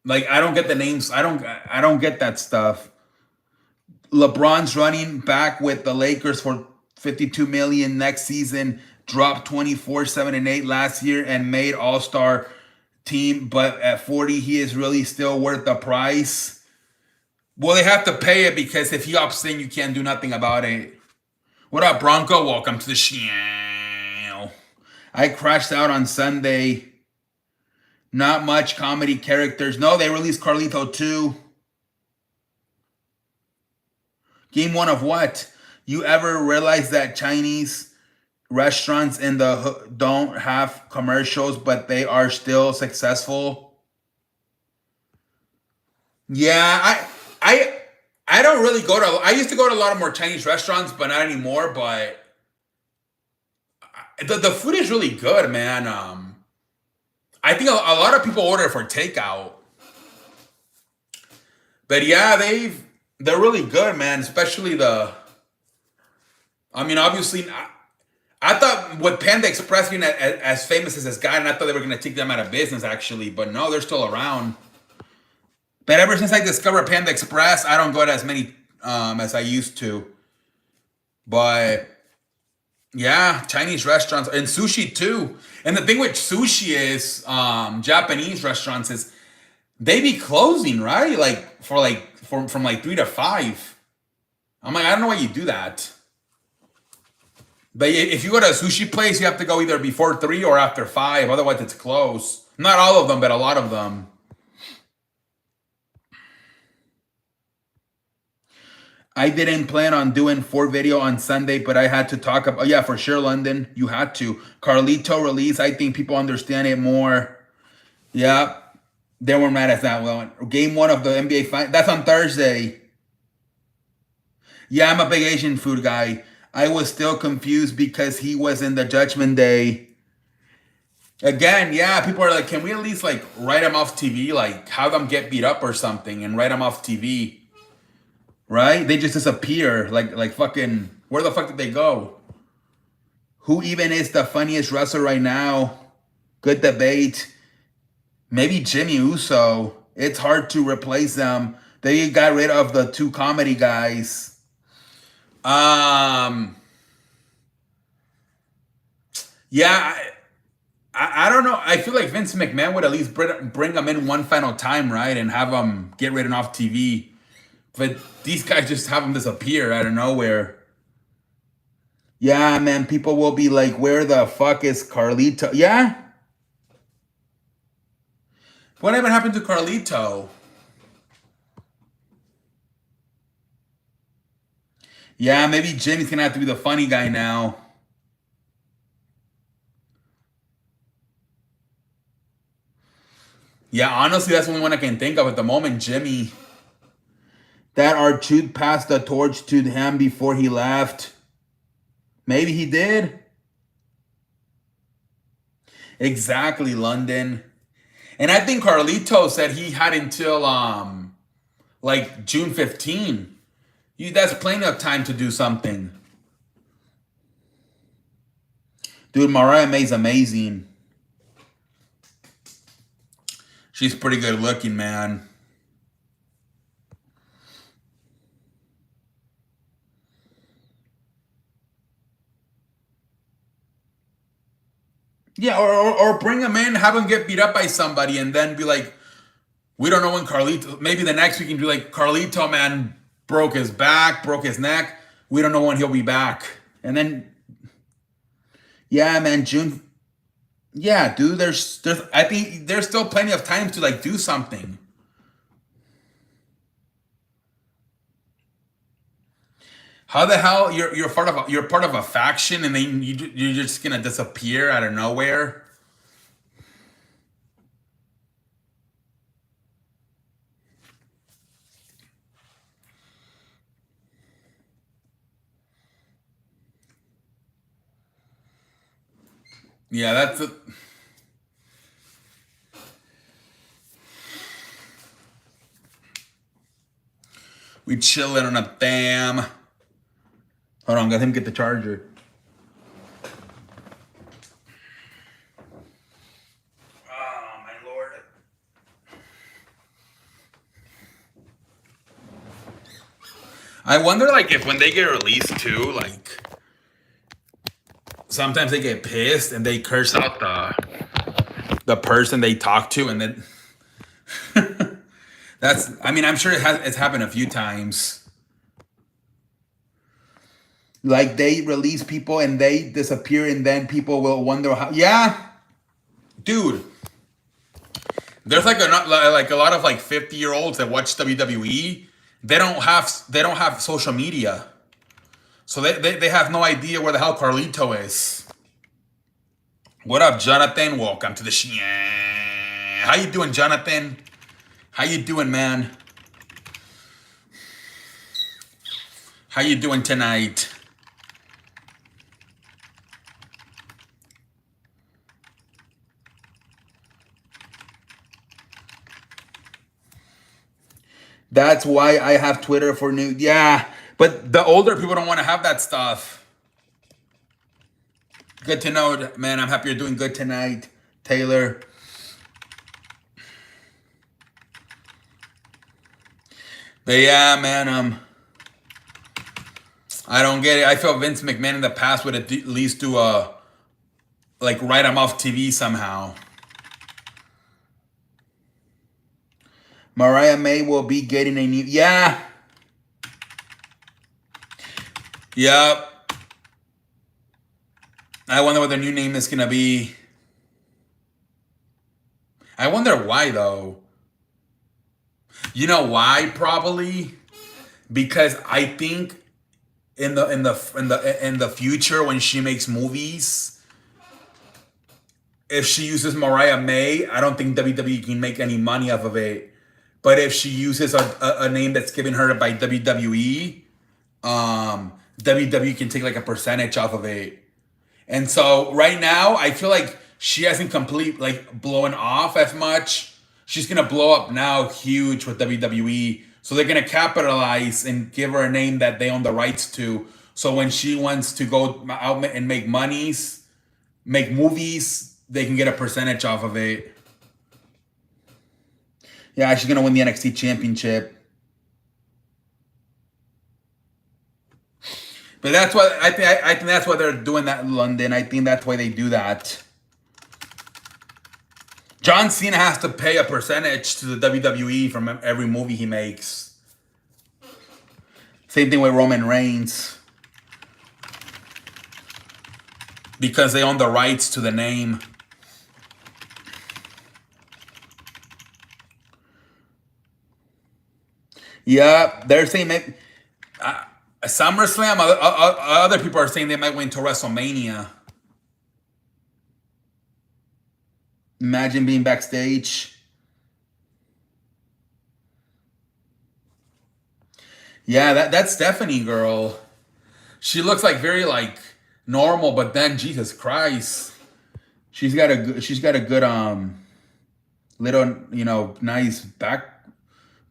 Like I don't get the names. I don't get that stuff. LeBron's running back with the Lakers for $52 million next season. Dropped 24, 7, and 8 last year and made All-Star team. But at 40, he is really still worth the price. Well, they have to pay it because if he opts in, you can't do nothing about it. What up, Bronco? Welcome to the show. I crashed out on Sunday. Not much comedy characters. No, they released Carlito too. Game 1 of what? You ever realize that Chinese restaurants in the hood don't have commercials, but they are still successful? Yeah, I don't really go to... I used to go to a lot of more Chinese restaurants, but not anymore. But the food is really good, man. I think a lot of people order for takeout. But yeah, they're really good, man. Especially I mean, obviously, I thought with Panda Express being as famous as this guy, and I thought they were going to take them out of business, actually. But no, they're still around. But ever since I discovered Panda Express, I don't go to as many as I used to. But yeah, Chinese restaurants and sushi too. And the thing with sushi is Japanese restaurants is they be closing, right? Like from 3 to 5. I'm like, I don't know why you do that. But if you go to a sushi place, you have to go either before 3 or after 5. Otherwise, it's closed. Not all of them, but a lot of them. I didn't plan on doing 4 video on Sunday, but I had to talk about... Oh, yeah, for sure, London. You had to. Carlito release. I think people understand it more. Yeah. They weren't mad at that one. Game 1 of the NBA Finals. That's on Thursday. Yeah, I'm a big Asian food guy. I was still confused because he was in the Judgment Day. Again, yeah, people are like, can we at least like write him off TV? Like have them get beat up or something and write him off TV. Right? They just disappear. Like fucking, where the fuck did they go? Who even is the funniest wrestler right now? Good debate. Maybe Jimmy Uso. It's hard to replace them. They got rid of the two comedy guys. Yeah, I don't know. I feel like Vince McMahon would at least bring them in one final time, right? And have them get written off TV. But these guys just have them disappear out of nowhere. Yeah, man, people will be like, where the fuck is Carlito? Yeah? Whatever happened to Carlito? Yeah, maybe Jimmy's gonna have to be the funny guy now. Yeah, honestly, that's the only one I can think of at the moment, Jimmy. That R-Truth passed the torch to him before he left. Maybe he did. Exactly, London. And I think Carlito said he had until like June 15. That's plenty of time to do something. Dude, Mariah May's amazing. She's pretty good looking, man. Yeah, or bring him in, have him get beat up by somebody, and then be like, we don't know when Carlito, maybe the next week you can be like, Carlito, man, broke his back, broke his neck. We don't know when he'll be back. And then, yeah, man, June. Yeah, dude, I think there's still plenty of time to like do something. How the hell you're part of a faction and then you're just gonna disappear out of nowhere? Yeah, we chilling on a bam. Hold on, let him get the charger. Oh my lord. I wonder, like, if when they get released too, like, sometimes they get pissed and they curse out the person they talk to, and then I mean, I'm sure it's happened a few times. Like they release people and they disappear, and then people will wonder how. Yeah, dude. There's like a lot of like 50-year-olds that watch WWE. They don't have social media, so they have no idea where the hell Carlito is. What up, Jonathan? Welcome to the show. How you doing, Jonathan? How you doing, man? How you doing tonight? That's why I have Twitter for news. Yeah, but the older people don't want to have that stuff. Good to know, man. I'm happy you're doing good tonight, Taylor. But yeah, man, I don't get it. I feel Vince McMahon in the past would at least do like write him off TV somehow. Mariah May will be getting a new, yeah. Yep. I wonder what their new name is gonna be. I wonder why though. You know why? Probably because I think in the future when she makes movies, if she uses Mariah May, I don't think WWE can make any money off of it. But if she uses a name that's given her by WWE, WWE can take like a percentage off of it. And so right now, I feel like she hasn't complete like blowing off as much. She's gonna blow up now huge with WWE. So they're gonna capitalize and give her a name that they own the rights to. So when she wants to go out and make monies, make movies, they can get a percentage off of it. Yeah, she's gonna win the NXT championship. But that's what I think that's why they're doing that in London. I think that's why they do that. John Cena has to pay a percentage to the WWE from every movie he makes. Same thing with Roman Reigns. Because they own the rights to the name. Yeah, they're saying SummerSlam. Other people are saying they might win to WrestleMania. Imagine being backstage. Yeah, that's Stephanie girl. She looks like very like normal, but then Jesus Christ, she's got a good little nice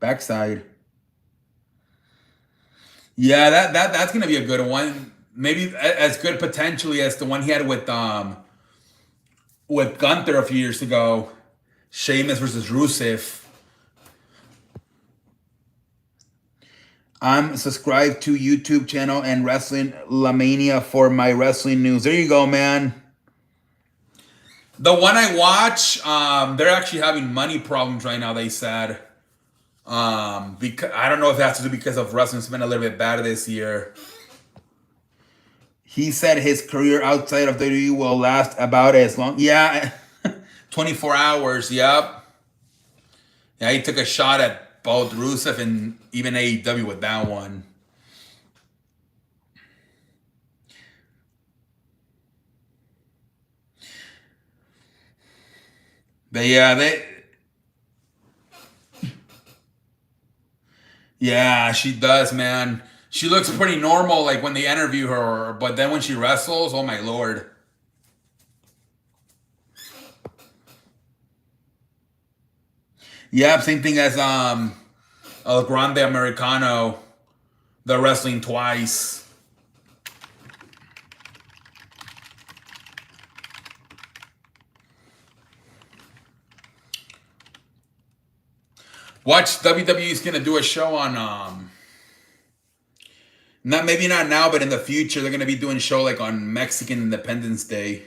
backside. Yeah, that's gonna be a good one. Maybe as good potentially as the one he had with Gunther a few years ago, Sheamus versus Rusev. I'm subscribed to YouTube channel and Wrestling La Mania for my wrestling news. There you go, man. The one I watch, they're actually having money problems right now, they said. Because I don't know if it has to do because of wrestling's been a little bit better this year. He said his career outside of WWE will last about as long. Yeah, 24 hours. Yep. Yeah, he took a shot at both Rusev and even AEW with that one. But yeah, she does, man. She looks pretty normal, like when they interview her, but then when she wrestles, oh my lord. Yeah, same thing as El Grande Americano, the wrestling twice. Watch WWE's gonna do a show on maybe not now, but in the future they're gonna be doing a show like on Mexican Independence Day.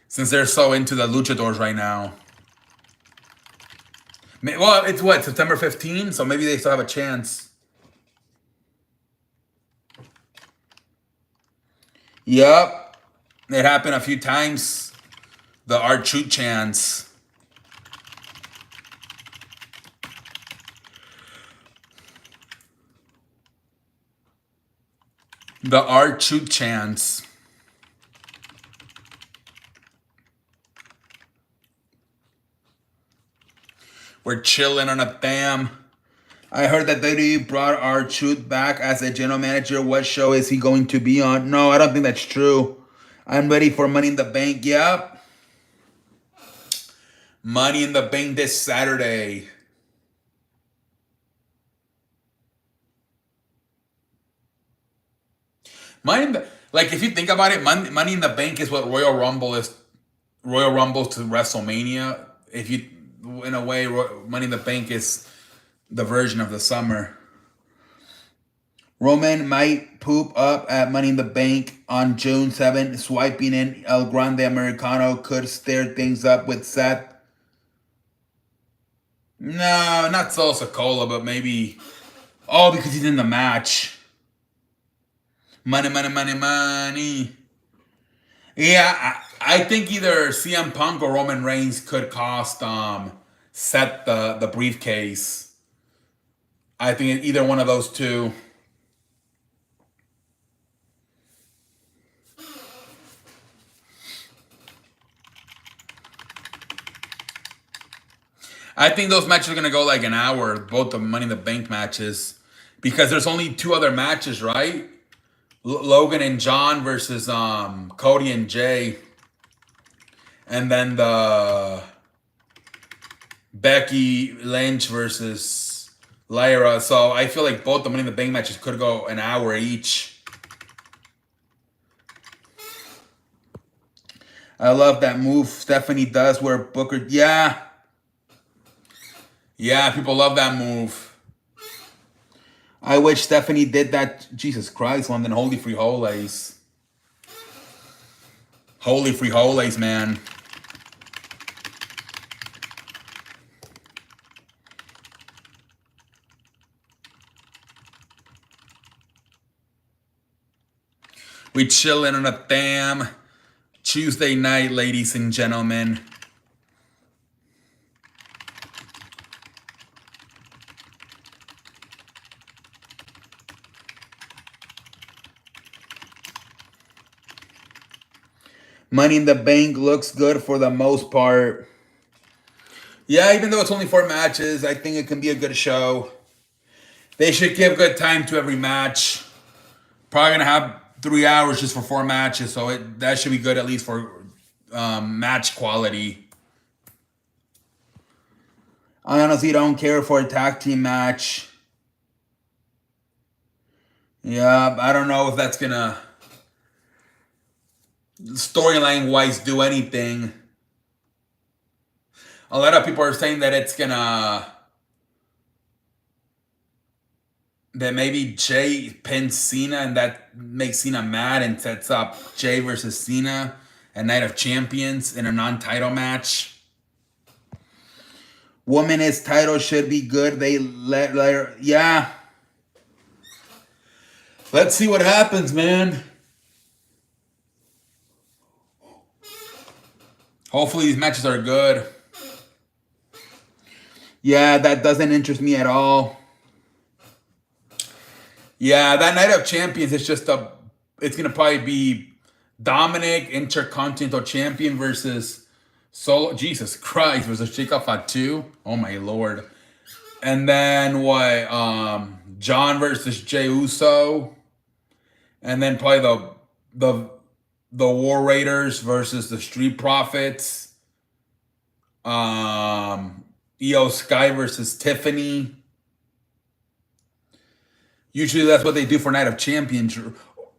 Since they're so into the luchadors right now. Well, it's what, September 15th? So maybe they still have a chance. Yup. It happened a few times. The R-Truth chance. The R-Truth chance. We're chilling on a tham. I heard that WWE brought R-Truth back as a general manager. What show is he going to be on? No, I don't think that's true. I'm ready for Money in the Bank. Yep. Money in the Bank this Saturday. Like if you think about it, Money in the Bank is what Royal Rumble is. Royal Rumble to WrestleMania. If you, in a way, Money in the Bank is the version of the summer. Roman might poop up at Money in the Bank on June 7th. Swiping in El Grande Americano could stir things up with Seth. No, not Solo Sikoa, but maybe. Oh, because he's in the match. Money, money, money, money. Yeah, I think either CM Punk or Roman Reigns could cost Seth the briefcase. I think either one of those two. I think those matches are gonna go like an hour. Both the Money in the Bank matches. because there's only two other matches, right? Logan and John versus Cody and Jay, and then the Becky Lynch versus Lyra. So I feel like both the Money in the Bank matches could go an hour each. I love that move Stephanie does where Booker, yeah. Yeah, people love that move. I wish Stephanie did that. Jesus Christ, London. Holy frijoles. Holy frijoles, man. We chilling on a damn Tuesday night, ladies and gentlemen. Money in the Bank looks good for the most part. Yeah, even though it's only 4 matches, I think it can be a good show. They should give good time to every match. Probably going to have 3 hours just for 4 matches, so that should be good at least for match quality. I honestly don't care for a tag team match. Yeah, I don't know if that's going to storyline wise do anything. A lot of people are saying that it's gonna that maybe Jay pins Cena and that makes Cena mad and sets up Jay versus Cena at Night of Champions in a non-title match. Women's title should be good. They let her, yeah. Let's see what happens, man. Hopefully these matches are good. Yeah, that doesn't interest me at all. Yeah, that Night of Champions is just it's gonna probably be Dominic, Intercontinental Champion versus Solo. Jesus Christ, versus Sheikah Fatu. Oh my lord. And then what? John versus Jey Uso. And then probably the War Raiders versus the Street Profits. Io Sky versus Tiffany. Usually that's what they do for Night of Champions.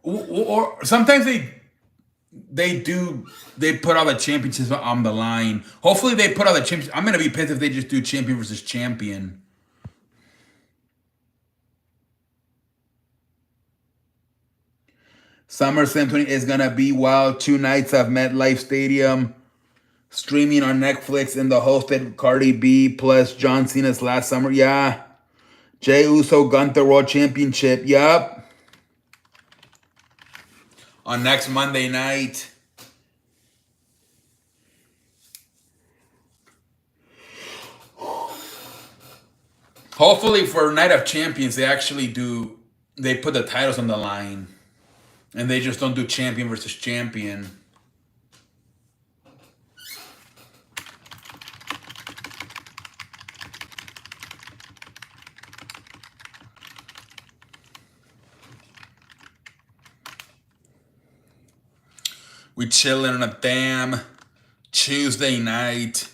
Or sometimes they put all the championships on the line. Hopefully they put all the champions. I'm gonna be pissed if they just do champion versus champion. SummerSlam 20 is gonna be wild. 2 nights of MetLife Stadium, streaming on Netflix, and the hosted Cardi B plus John Cena's last summer. Yeah, Jey Uso Gunther World Championship. Yup. On next Monday night. Hopefully for Night of Champions, they put the titles on the line. And they just don't do champion versus champion. We chilling on a damn Tuesday night.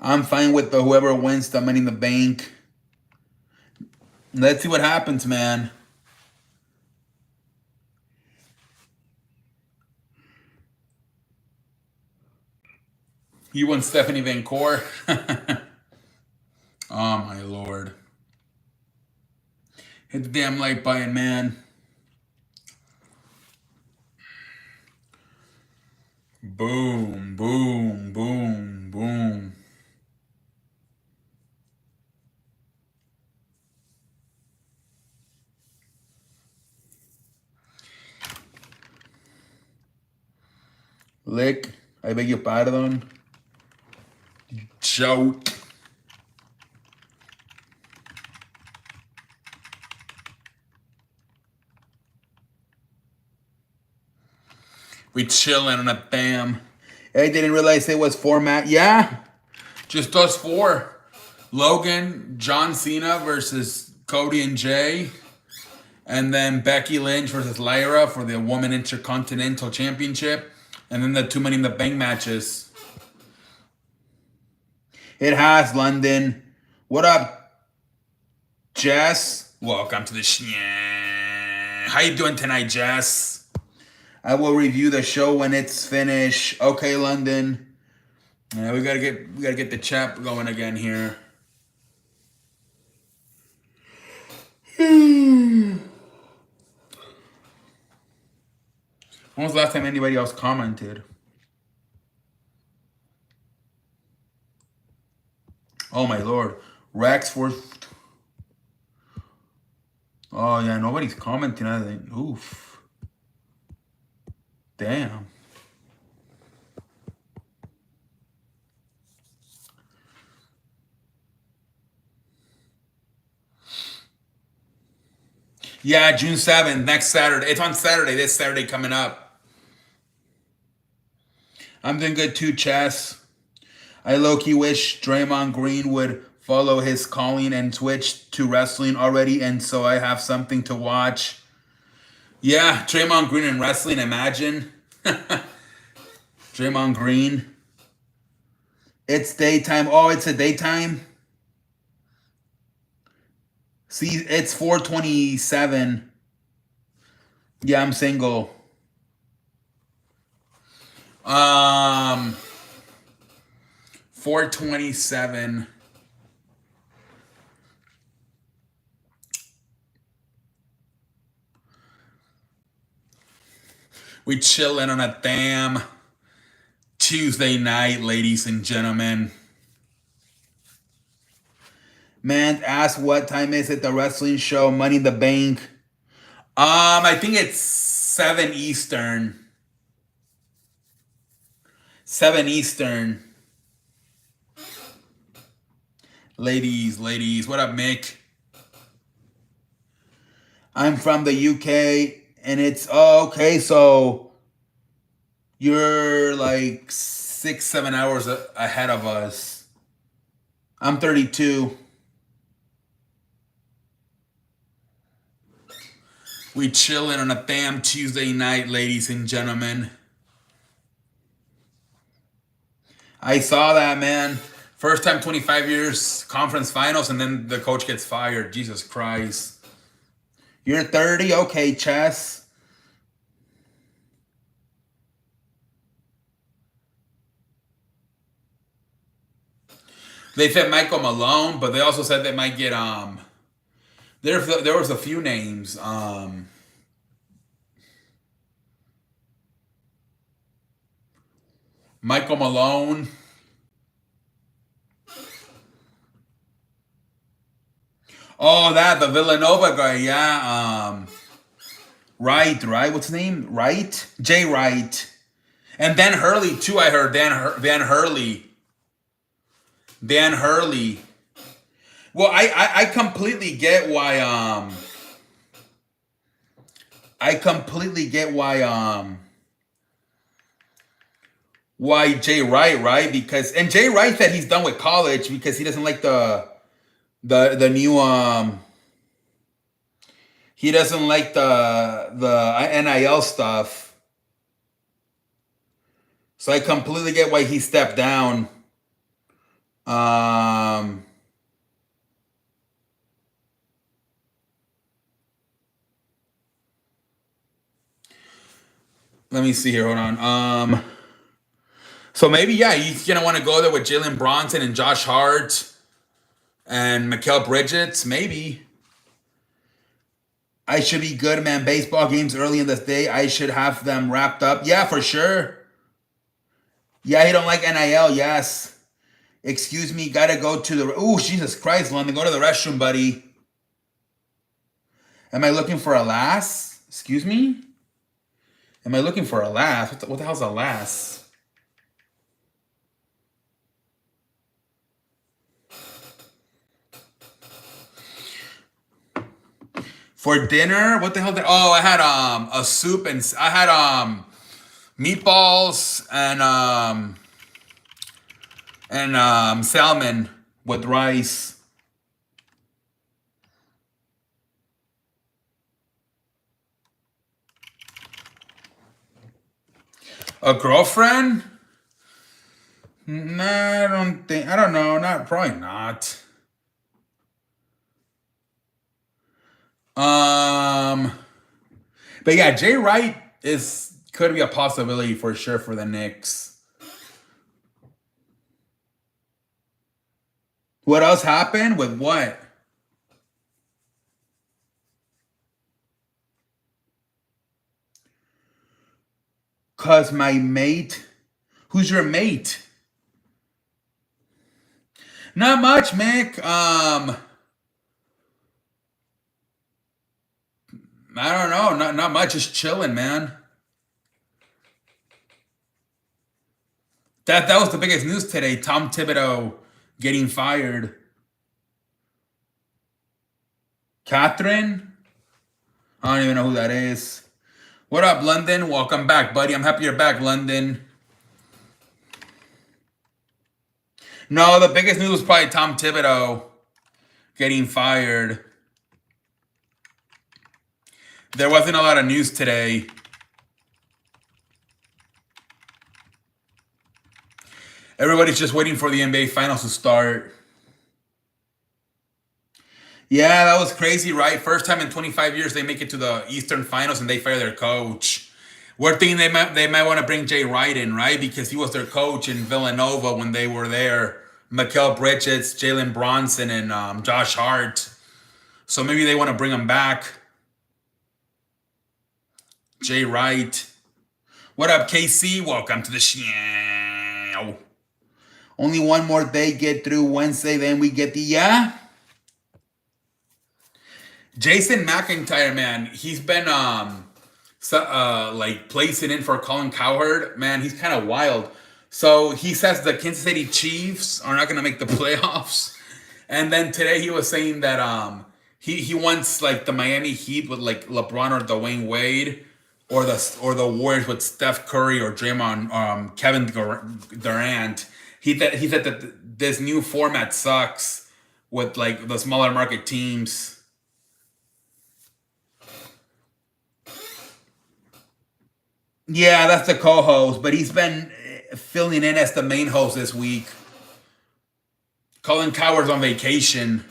I'm fine with whoever wins the Money in the Bank. Let's see what happens, man. You want Stephanie Van Cor? Oh my lord. Hit the damn like button, man. Boom, boom, boom, boom. Lick, I beg your pardon. Joke. We chilling on a damn. I didn't realize it was format. Yeah, just us four. Logan, John Cena versus Cody and Jay. And then Becky Lynch versus Lyra for the Women Intercontinental Championship. And then the 2 Money in the Bank matches. It has, London. What up, Jess? Welcome to the How you doing tonight, Jess? I will review the show when it's finished. Okay, London. Yeah, we gotta get the chat going again here. When was the last time anybody else commented? Oh my lord. Rex for. Oh yeah, nobody's commenting. I think. Oof. Damn. Yeah, June 7th, next Saturday. It's on Saturday, this Saturday coming up. I'm doing good too, Chess. I low-key wish Draymond Green would follow his calling and switch to wrestling already, and so I have something to watch. Yeah, Draymond Green and wrestling, imagine. Draymond Green. It's daytime. Oh, it's a daytime? See, it's 4:27. Yeah, I'm single. 4:27. We chilling on a damn Tuesday night, ladies and gentlemen. Man, ask what time is it? The wrestling show, Money in the Bank. I think it's 7 Eastern. 7 Eastern. Ladies, what up, Mick? I'm from the UK, and it's, oh, okay, so you're like 6-7 hours ahead of us. I'm 32. We chilling on a damn Tuesday night, ladies and gentlemen. I saw that, man. First time 25 years, conference finals, and then the coach gets fired. Jesus Christ. You're 30? Okay, Chess. They said Michael Malone, but they also said they might get, there was a few names. Michael Malone. Oh, the Villanova guy, yeah. Wright. What's his name? Wright? Jay Wright. And Dan Hurley, too, I heard. Dan Hurley. Dan Hurley. Well, I completely get why, why Jay Wright, right? Because, and Jay Wright said he's done with college because he doesn't like the new, he doesn't like the NIL stuff. So I completely get why he stepped down. Let me see here. Hold on. So maybe, yeah, he's going to want to go there with Jalen Bronson and Josh Hart and Mikal Bridges. Maybe. I should be good, man. Baseball games early in the day. I should have them wrapped up. Yeah, for sure. Yeah, he don't like NIL. Yes. Excuse me. Got to go to the... Oh, Jesus Christ, London. Go to the restroom, buddy. Am I looking for a lass? Excuse me? Am I looking for a lass? What the hell's a lass? For dinner? What the hell? Oh, I had a soup and I had Meatballs and salmon with rice. A girlfriend? Nah, I don't know. Probably not. Um, but yeah, Jay Wright could be a possibility for sure for the Knicks. What else happened with what? Cause my mate. Who's your mate? Not much, Mick. I don't know. Not much. Just chilling, man. That was the biggest news today. Tom Thibodeau getting fired. Catherine? I don't even know who that is. What up, London? Welcome back, buddy. I'm happy you're back, London. No, the biggest news was probably Tom Thibodeau getting fired. There wasn't a lot of news today. Everybody's just waiting for the NBA Finals to start. Yeah, that was crazy, right? First time in 25 years they make it to the Eastern Finals and they fire their coach. We're thinking they might want to bring Jay Wright in, right? Because he was their coach in Villanova when they were there. Mikal Bridges, Jalen Bronson, and Josh Hart. So maybe they want to bring him back. Jay Wright. What up, KC? Welcome to the show. Only one more day, get through Wednesday, then we get the Jason McIntyre, man, he's been like placing in for Colin Cowherd. Man, he's kind of wild. So he says the Kansas City Chiefs are not going to make the playoffs. And then today he was saying that he wants like the Miami Heat with like LeBron or Dwayne Wade, or the Warriors with Steph Curry or Draymond, Kevin Durant. He said that this new format sucks with like the smaller market teams. Yeah, that's the co-host, but he's been filling in as the main host this week. Colin Cowherd's on vacation.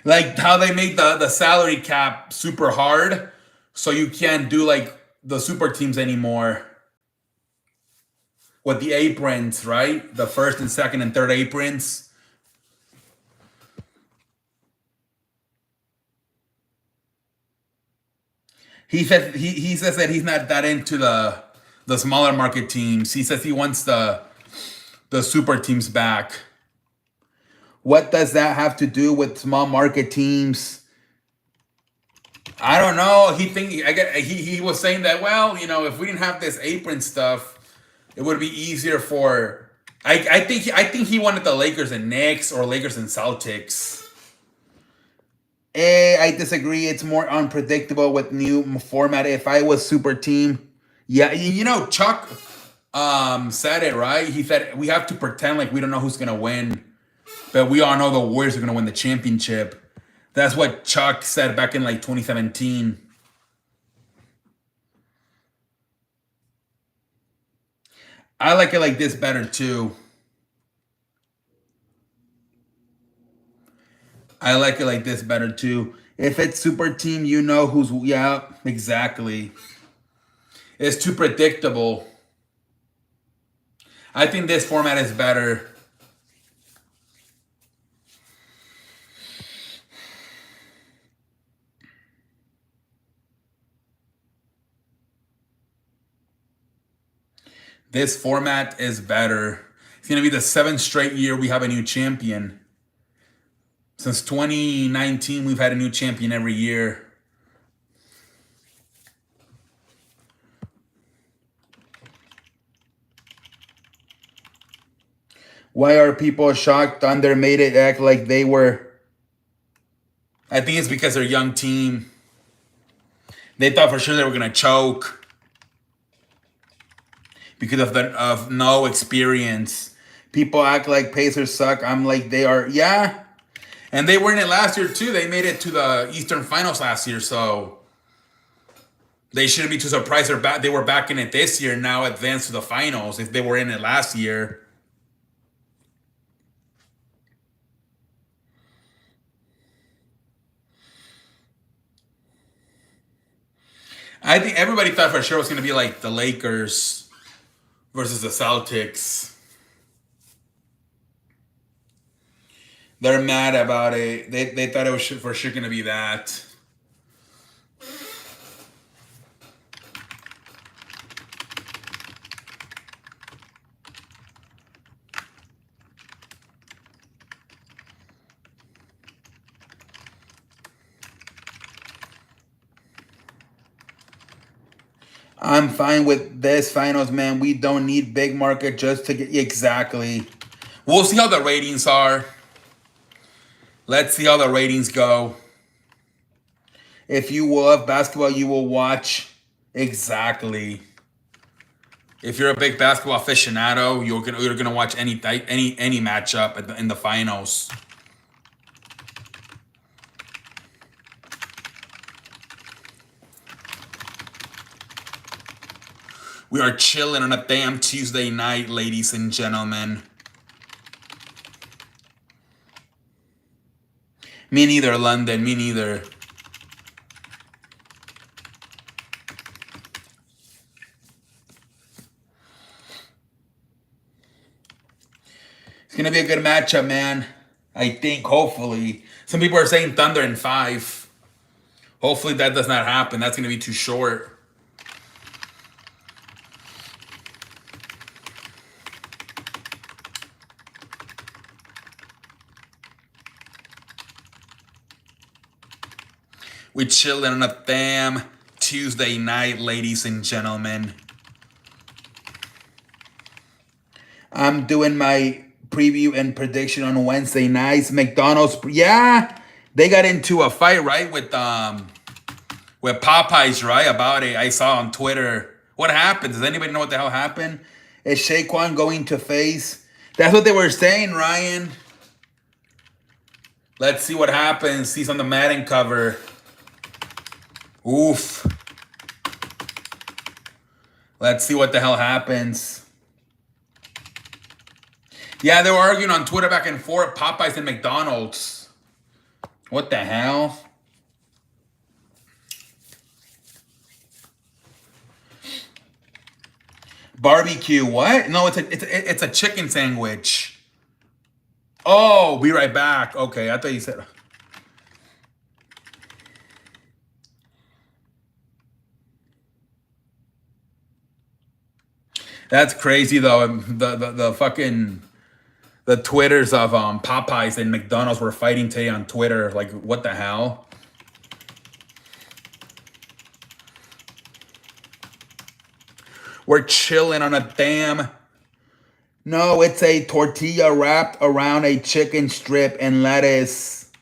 Like how they made the salary cap super hard, so you can't do like the super teams anymore. With the aprons, right? The first and second and third aprons. He says that he's not that into the smaller market teams. He says he wants the super teams back. What does that have to do with small market teams? I don't know. He was saying that, well, you know, if we didn't have this apron stuff, it would be easier for. I think he wanted the Lakers and Knicks or Lakers and Celtics. I disagree. It's more unpredictable with new format. If I was super team, yeah, you know, Chuck said it, right? He said we have to pretend like we don't know who's gonna win, but we all know the Warriors are gonna win the championship. That's what Chuck said back in like 2017. I like it like this better too. I like it like this better too. If it's super team, you know who's, yeah, exactly. It's too predictable. I think this format is better. This format is better. It's going to be the 7th straight year we have a new champion. Since 2019, we've had a new champion every year. Why are people shocked? Thunder made it act like they were I think it's because they're a young team. They thought for sure they were gonna choke because of no experience. People act like Pacers suck. I'm like, they are, yeah. And they were in it last year too. They made it to the Eastern Finals last year, so they shouldn't be too surprised. They're back. They were back in it this year. Now advanced to the finals. If they were in it last year, I think everybody thought for sure it was going to be like the Lakers versus the Celtics. They're mad about it. They thought it was for sure going to be that. I'm fine with this finals, man. We don't need big market just to get exactly. We'll see how the ratings are. Let's see how the ratings go. If you love basketball, you will watch exactly. If you're a big basketball aficionado, you're gonna watch any matchup in the finals. We are chilling on a damn Tuesday night, ladies and gentlemen. Me neither, London. Me neither. It's gonna be a good matchup, man. I think, hopefully. Some people are saying Thunder in 5. Hopefully that does not happen. That's gonna be too short. We chilling on a damn Tuesday night, ladies and gentlemen. I'm doing my preview and prediction on Wednesday nights. McDonald's, yeah, they got into a fight, right, with Popeyes, right, about it. I saw on Twitter. What happened? Does anybody know what the hell happened? Is Shaquan going to face? That's what they were saying, Ryan. Let's see what happens. He's on the Madden cover. Oof. Let's see what the hell happens. Yeah, they were arguing on Twitter back and forth, Popeyes and McDonald's. What the hell? Barbecue, what? No, it's a chicken sandwich. Oh, be right back. Okay, I thought you said... That's crazy though. The fucking the Twitters of Popeyes and McDonald's were fighting today on Twitter. Like, what the hell? We're chilling on a damn... No, it's a tortilla wrapped around a chicken strip and lettuce.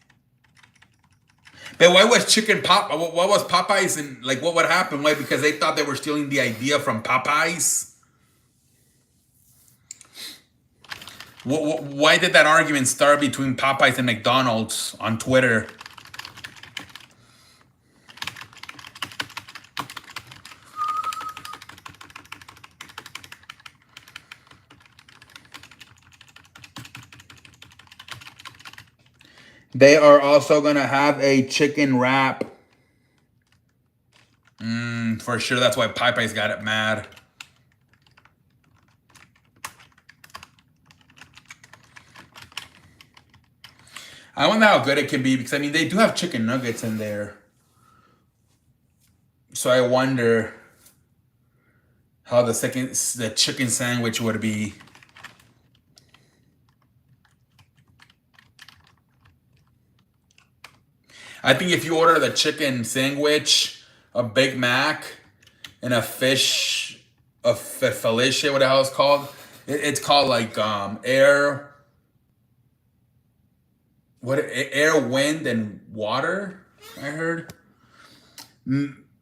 But why was what was Popeyes and like what would happen? Why? Because they thought they were stealing the idea from Popeyes? Why did that argument start between Popeyes and McDonald's on Twitter? They are also going to have a chicken wrap. For sure, that's why Popeyes got it mad. I wonder how good it can be because, I mean, they do have chicken nuggets in there. So I wonder how the chicken sandwich would be. I think if you order the chicken sandwich, a Big Mac, and a filet, what the hell it's called? It's called like air What air, wind, and water? I heard.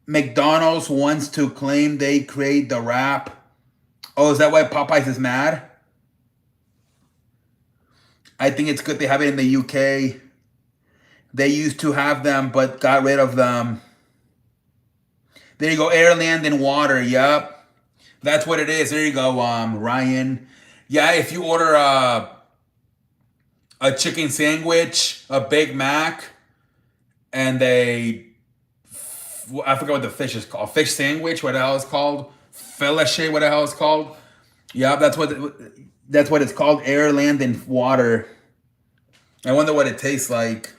McDonald's wants to claim they create the rap. Oh, is that why Popeyes is mad? I think it's good they have it in the UK. They used to have them, but got rid of them. There you go, air, land, and water. Yep, that's what it is. There you go, Ryan. Yeah, if you order a chicken sandwich, a Big Mac, and I forgot what the fish is called. Fish sandwich, what the hell it's called? Filet, what the hell it's called? Yeah, that's what it's called. Air, land, and water. I wonder what it tastes like.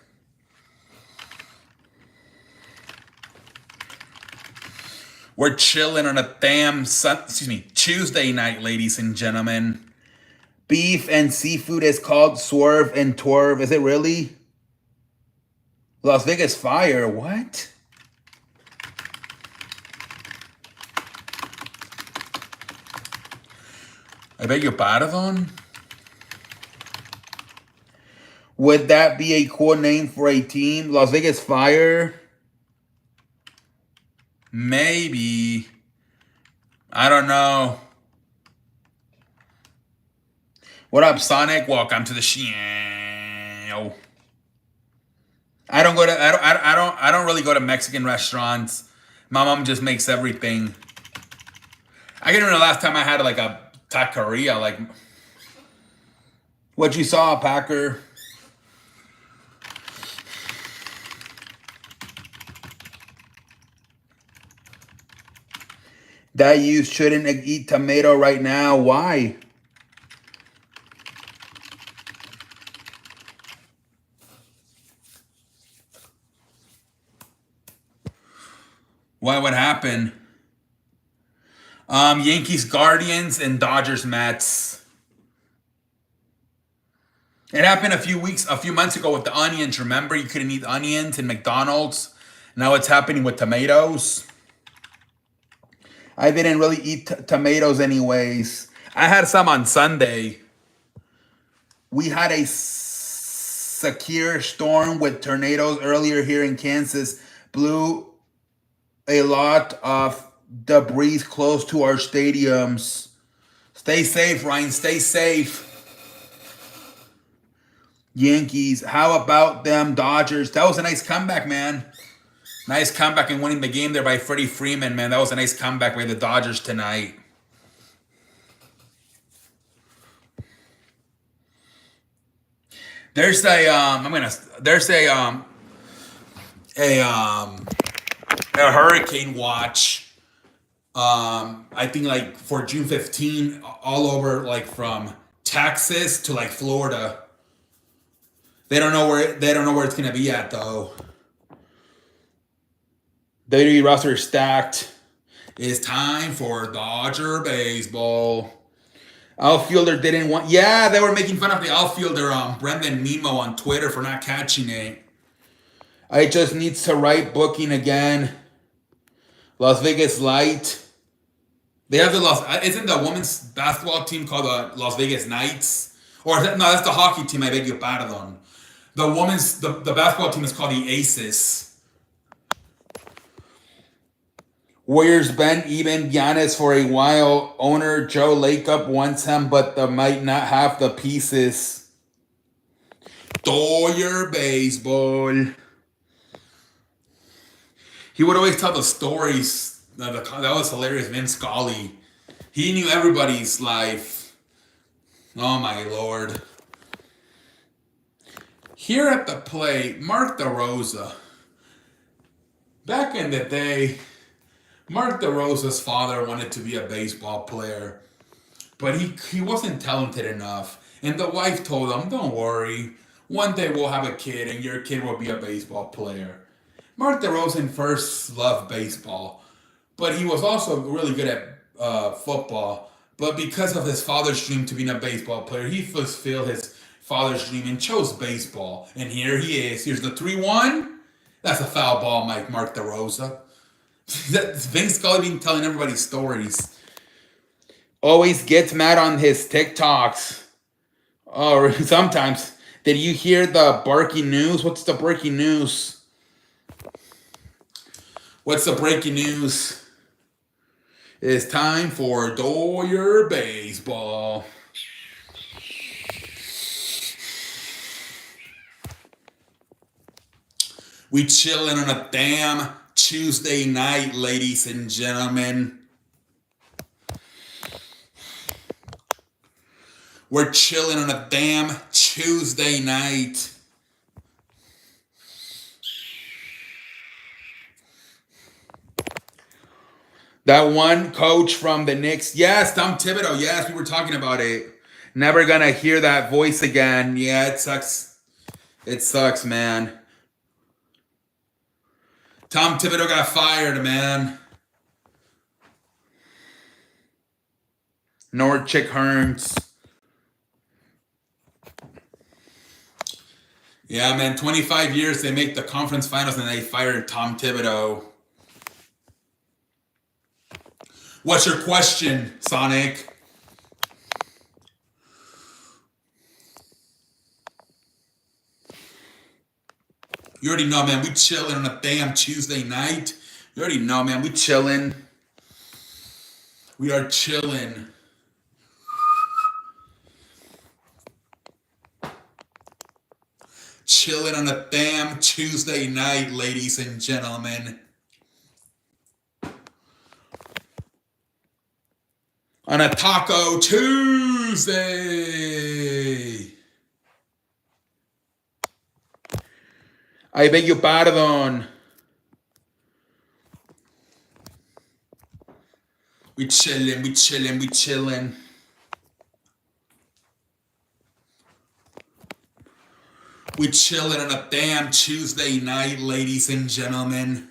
We're chilling on a damn Tuesday night, ladies and gentlemen. Beef and seafood is called Swerve and Twerve. Is it really? Las Vegas Fire. What? I beg your pardon? Would that be a cool name for a team? Las Vegas Fire? Maybe. I don't know. What up, Sonic? Welcome to the show. I don't really go to Mexican restaurants. My mom just makes everything. I can remember the last time I had like a taqueria. Like, what you saw, Packer? That you shouldn't eat tomato right now. Why? What would happen? Yankees, Guardians, and Dodgers, Mets. It happened a few months ago with the onions. Remember, you couldn't eat onions in McDonald's. Now it's happening with tomatoes. I didn't really eat tomatoes anyways. I had some on Sunday. We had a severe storm with tornadoes earlier here in Kansas. Blew a lot of debris close to our stadiums. Stay safe, Ryan. Stay safe. Yankees. How about them Dodgers? That was a nice comeback, man. Nice comeback and winning the game there by Freddie Freeman, man. That was a nice comeback by the Dodgers tonight. There's a hurricane watch. I think like for June 15, all over like from Texas to like Florida. They don't know where it's gonna be at though. WWE roster is stacked. It's time for Dodger baseball. Outfielder didn't want. Yeah, they were making fun of the outfielder, Brendan Nemo, on Twitter for not catching it. I just needs to write booking again. Las Vegas Light. They have isn't the women's basketball team called the Las Vegas Knights? Or no, that's the hockey team. I beg your pardon. The basketball team is called the Aces. Warriors been even Giannis for a while. Owner Joe Lacob wants him, but they might not have the pieces. Dodger baseball. He would always tell the stories. That was hilarious. Vince Scully. He knew everybody's life. Oh my Lord. Here at the plate, Mark DeRosa. Back in the day, Mark DeRosa's father wanted to be a baseball player, but he wasn't talented enough. And the wife told him, don't worry, one day we'll have a kid and your kid will be a baseball player. Mark DeRosa first loved baseball, but he was also really good at football. But because of his father's dream to be a baseball player, he fulfilled his father's dream and chose baseball. And here he is. Here's the 3-1. That's a foul ball, Mark DeRosa. Vince Scully been telling everybody stories. Always gets mad on his TikToks. Or sometimes Did you hear the breaking news? What's the breaking news? What's the breaking news? It's time for Doyer Baseball. We chilling on a damn Tuesday night, ladies and gentlemen. We're chilling on a damn Tuesday night. That one coach from the Knicks. Yes, Tom Thibodeau. Yes, we were talking about it. Never gonna hear that voice again. Yeah, it sucks. It sucks, man. Tom Thibodeau got fired, man. Chick Hearns. Yeah, man, 25 years, they make the conference finals and they fired Tom Thibodeau. What's your question, Sonic? You already know, man, we chilling on a damn Tuesday night. You already know, man, we chilling. We are chilling. Chilling on a damn Tuesday night, ladies and gentlemen. On a Taco Tuesday. I beg your pardon. We chilling, we chilling, we chilling. We chilling on a damn Tuesday night, ladies and gentlemen.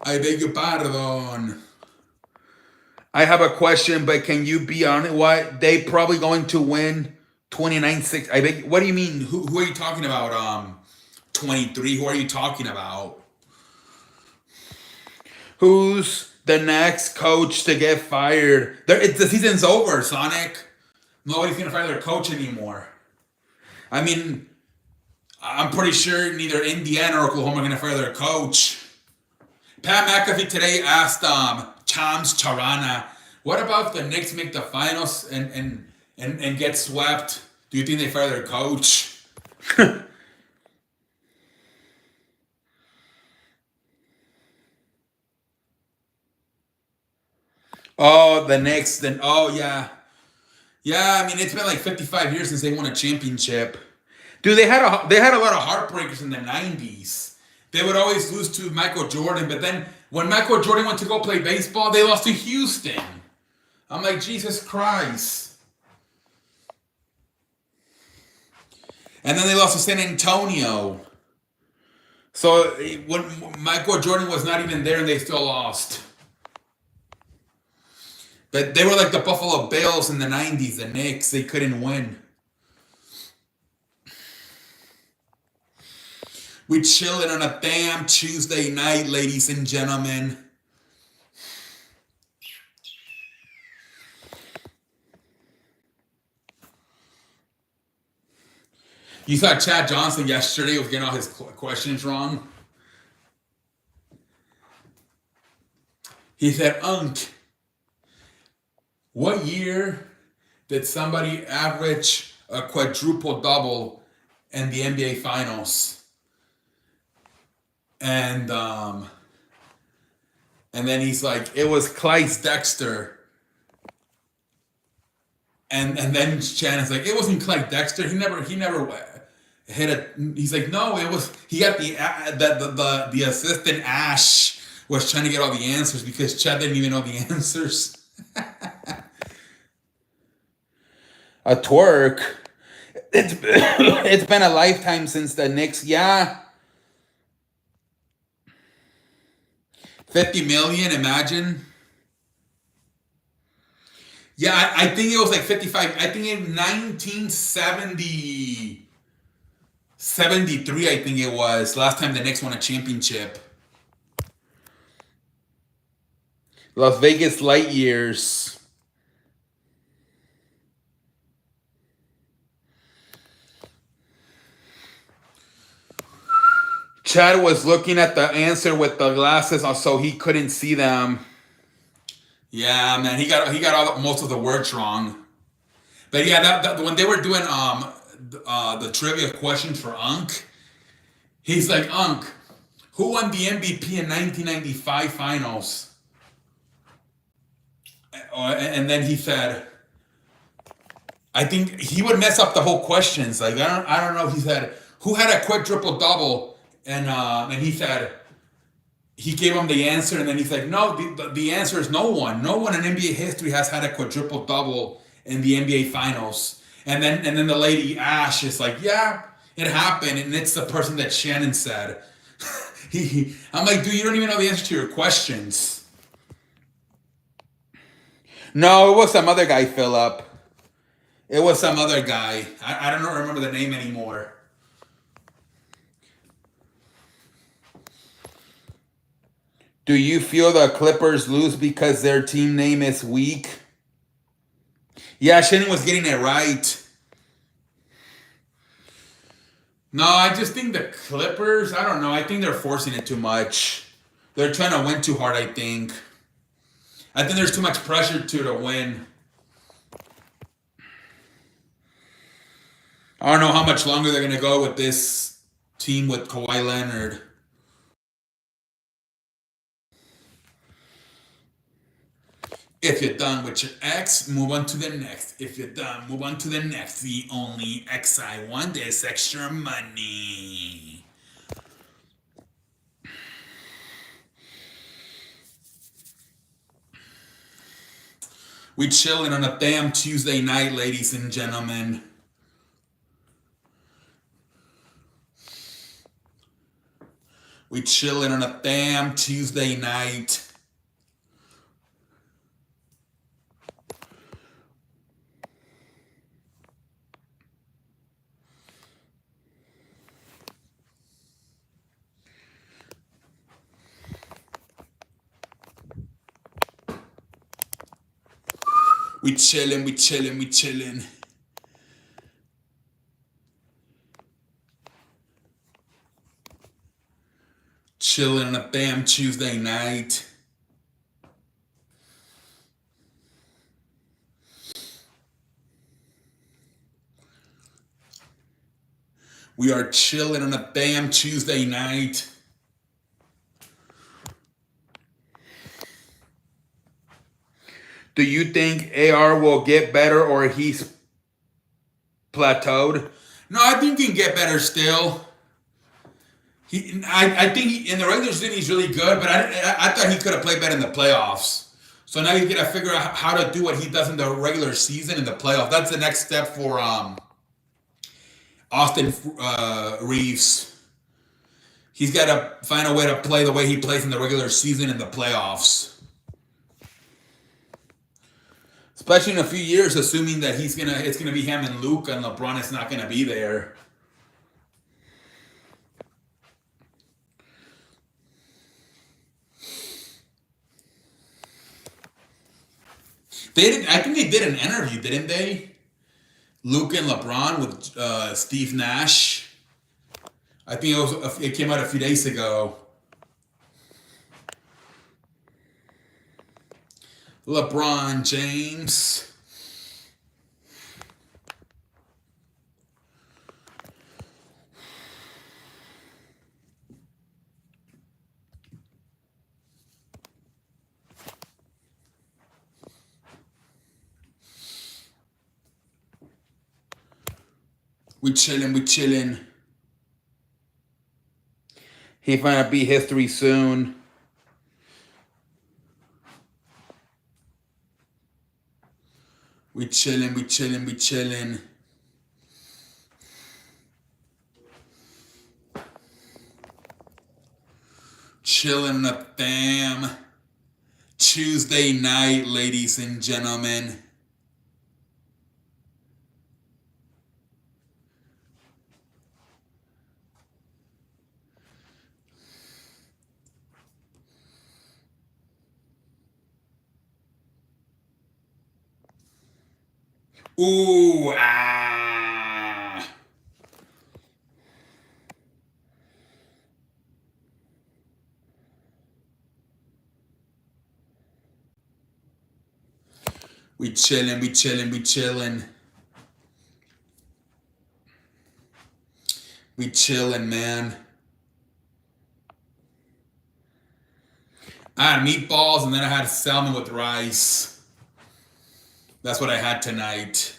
I beg your pardon. I have a question, but can you be honest? What they probably going to win 29-6? I beg. What do you mean? Who are you talking about? 23. Who are you talking about? Who's the next coach to get fired? The season's over, Sonic. Nobody's gonna fire their coach anymore. I mean, I'm pretty sure neither Indiana or Oklahoma are gonna fire their coach. Pat McAfee today asked Chams Charana, what about if the Knicks make the finals and get swept? Do you think they fire their coach? Oh, the Knicks. Then, oh, yeah. Yeah, I mean, it's been like 55 years since they won a championship. Dude, they had a lot of heartbreakers in the 90s. They would always lose to Michael Jordan, but then when Michael Jordan went to go play baseball, they lost to Houston. I'm like, Jesus Christ. And then they lost to San Antonio. So when Michael Jordan was not even there and they still lost. But they were like the Buffalo Bills in the 90s, the Knicks. They couldn't win. We chilling on a damn Tuesday night, ladies and gentlemen. You thought Chad Johnson yesterday was getting all his questions wrong? He said, what year did somebody average a quadruple double in the NBA Finals? And then he's like, it was Clyde Dexter. And then Shannon's like, it wasn't Clyde Dexter. He never hit a. He's like, no, it was. He got the assistant Ash was trying to get all the answers because Chad didn't even know the answers. A twerk. It's been a lifetime since the Knicks. Yeah. 50 million, imagine. Yeah, I think it was like 55. I think in 1970, 73, I think it was. Last time the Knicks won a championship. Las Vegas Light Years. Chad was looking at the answer with the glasses, so he couldn't see them. Yeah, man, he got most of the words wrong. But yeah, when they were doing the trivia questions for Unk, he's like, Unk, who won the MVP in 1995 finals? And then he said, I think he would mess up the whole questions. Like I don't know. He said, who had a quadruple double? And he said, he gave him the answer, and then he's like, no, the answer is no one. No one in NBA history has had a quadruple double in the NBA finals. And then the lady Ash is like, yeah, it happened, and it's the person that Shannon said. I'm like, dude, you don't even know the answer to your questions. No, it was some other guy, Philip. It was some other guy. I don't remember the name anymore. Do you feel the Clippers lose because their team name is weak? Yeah, Shannon was getting it right. No, I just think the Clippers, I don't know. I think they're forcing it too much. They're trying to win too hard, I think. I think there's too much pressure to win. I don't know how much longer they're going to go with this team with Kawhi Leonard. If you're done with your ex, move on to the next. If you're done, move on to the next. The only ex I want is extra money. We chilling on a damn Tuesday night, ladies and gentlemen. We chilling on a damn Tuesday night. We chillin', we chillin', we chillin'. Chillin' on a damn Tuesday night. We are chilling on a damn Tuesday night. Do you think AR will get better or he's plateaued? No, I think he can get better still. I think in the regular season he's really good, but I thought he could have played better in the playoffs. So now you got to figure out how to do what he does in the regular season in the playoffs. That's the next step for Austin Reeves. He's got to find a way to play the way he plays in the regular season in the playoffs. Especially in a few years, assuming that it's gonna be him and Luke, and LeBron is not gonna be there. I think they did an interview, didn't they? Luke and LeBron with Steve Nash. I think it came out a few days ago. LeBron James. We chillin', we chillin'. He finna be history soon. We chillin', we chillin', we chillin'. Chillin' a damn Tuesday night, ladies and gentlemen. Ooh, ah. We chilling, we chilling, we chilling. We chilling, man. I had meatballs and then I had salmon with rice. That's what I had tonight.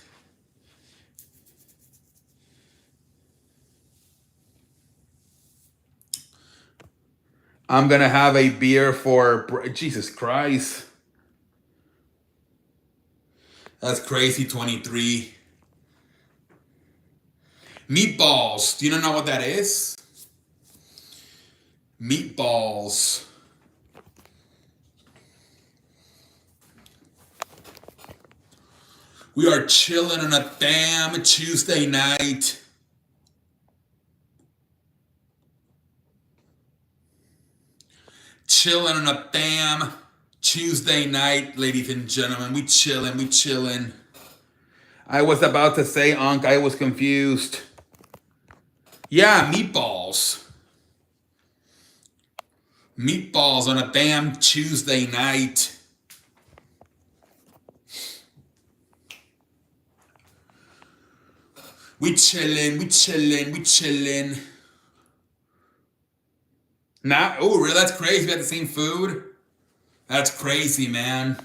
I'm gonna have a beer for Jesus Christ. That's crazy. 23 meatballs. Do you not know what that is? Meatballs. We are chilling on a damn Tuesday night. Chilling on a damn Tuesday night, ladies and gentlemen. We chilling, we chilling. I was about to say, Unc, I was confused. Yeah, meatballs. Meatballs on a damn Tuesday night. We chilling, we chilling, we chilling. Nah, oh, really? That's crazy. We had the same food? That's crazy, man.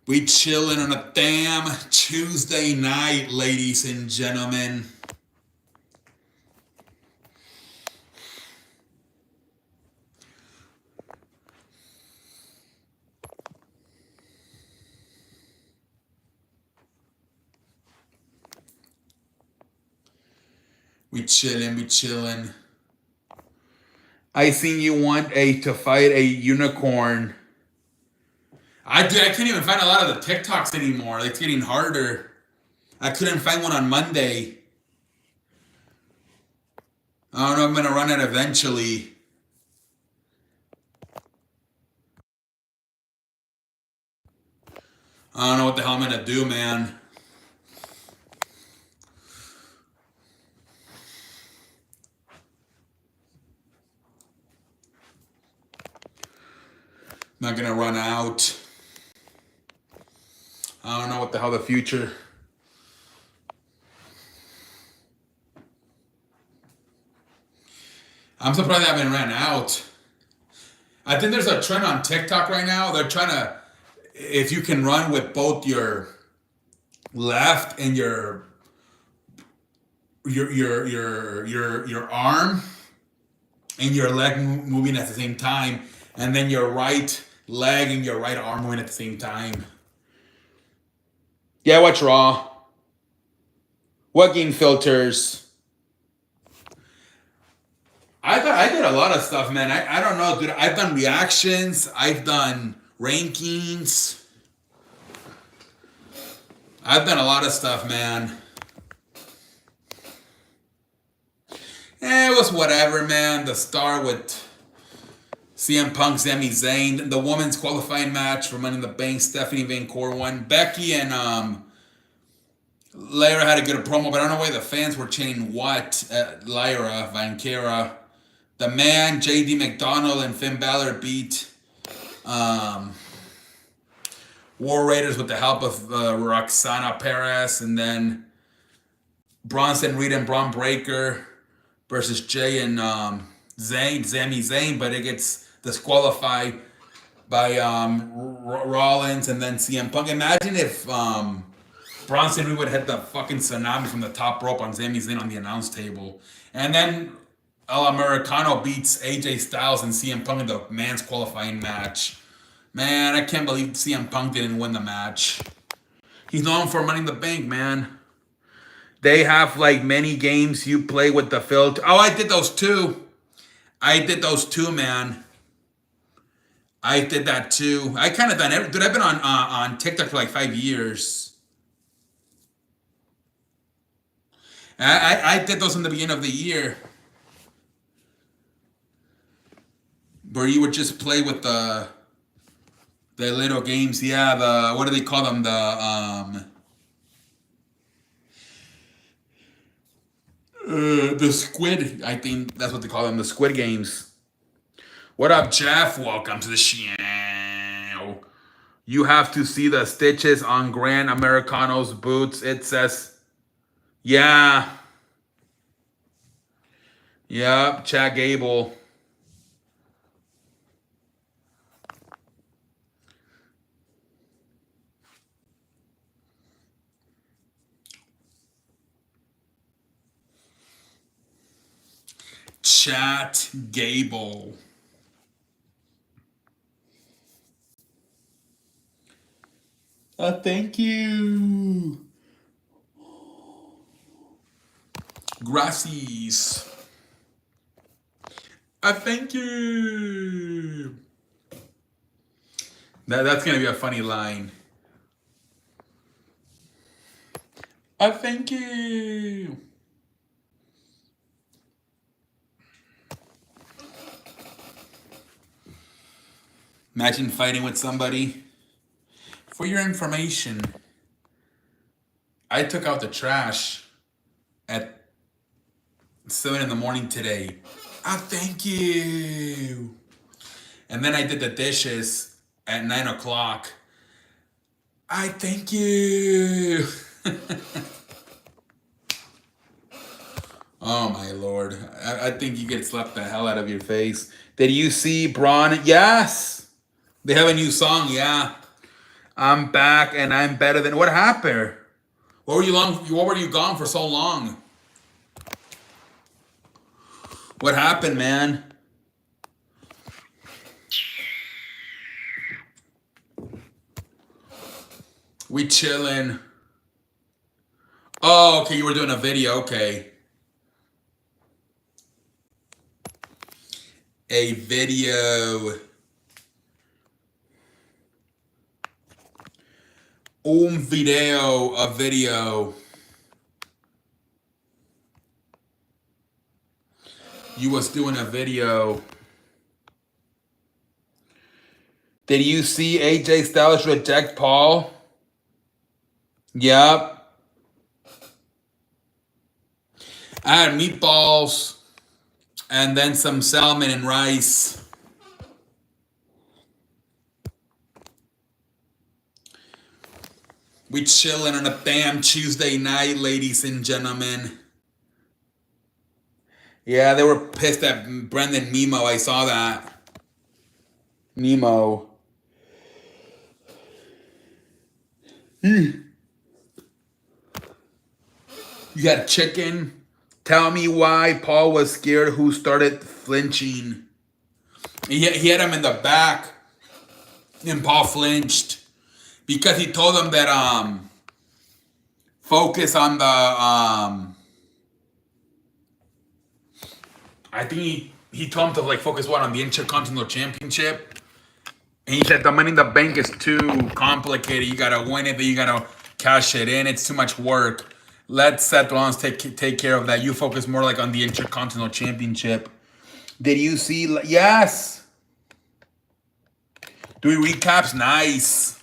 We chilling on a damn Tuesday night, ladies and gentlemen. We chilling, we chilling. I seen you want to fight a unicorn. I can't even find a lot of the TikToks anymore. It's getting harder. I couldn't find one on Monday. I don't know, I'm gonna run it eventually. I don't know what the hell I'm gonna do, man. Not gonna run out. I don't know what the hell the future. I'm surprised I haven't ran out. I think there's a trend on TikTok right now. They're trying to, if you can run with both your left and your arm and your leg moving at the same time, and then your right leg and your right arm moving at the same time. Yeah, what's raw? What game filters? I did a lot of stuff, man. I don't know, dude. I've done reactions. I've done rankings. I've done a lot of stuff, man. It was whatever, man. The star with CM Punk, Sami Zayn. The women's qualifying match for Money in the Bank. Stephanie Van Cor won. Becky and Lyra had a good promo, but I don't know why the fans were chanting what at Lyra Van Kera. The Man, JD McDonald and Finn Balor beat War Raiders with the help of Roxana Perez, and then Bronson Reed and Braun Breaker versus Jay and Sami Zayn, but it gets disqualified by Rollins and then CM Punk. Imagine if Bronson Reed would hit the fucking tsunami from the top rope on Sami Zayn on the announce table. And then El Americano beats AJ Styles and CM Punk in the man's qualifying match. Man, I can't believe CM Punk didn't win the match. He's known for Money in the Bank, man. They have like many games you play with the filter. Oh, I did those too. I did those too, man. I did that too. I kind of done everything. Dude, I've been on TikTok for like 5 years. I did those in the beginning of the year. Where you would just play with the little games. Yeah, the, what do they call them? The The squid, I think that's what they call them, the squid games. What up, Jeff? Welcome to the show. You have to see the stitches on Grand Americano's boots. It says, yeah. Yep, Chad Gable. Chat Gable. Thank you. Gracias. Thank you. That's gonna be a funny line. Thank you. Imagine fighting with somebody. For your information, I took out the trash at 7 in the morning today. Thank you. And then I did the dishes at 9 o'clock. Thank you. Oh my Lord. I think you get slapped the hell out of your face. Did you see Braun? Yes. They have a new song, yeah. I'm back and I'm better than. What happened? What were you gone for so long? What happened, man? We chilling. Oh, okay, you were doing a video, okay. A video. A video. You was doing a video. Did you see AJ Styles reject Paul? Yep. I had meatballs and then some salmon and rice. We chilling on a damn Tuesday night, ladies and gentlemen. Yeah, they were pissed at Brendan Nemo. I saw that. Nemo. You got chicken. Tell me why Paul was scared. Who started flinching? He had him in the back, and Paul flinched because he told him that focus on the I think he told him to like focus on the Intercontinental Championship. And he said the Money in the Bank is too complicated. You gotta win it, then you gotta cash it in. It's too much work. Let Seth Rollins take care of that. You focus more like on the Intercontinental Championship. Did you see? Yes. Doing recaps, nice.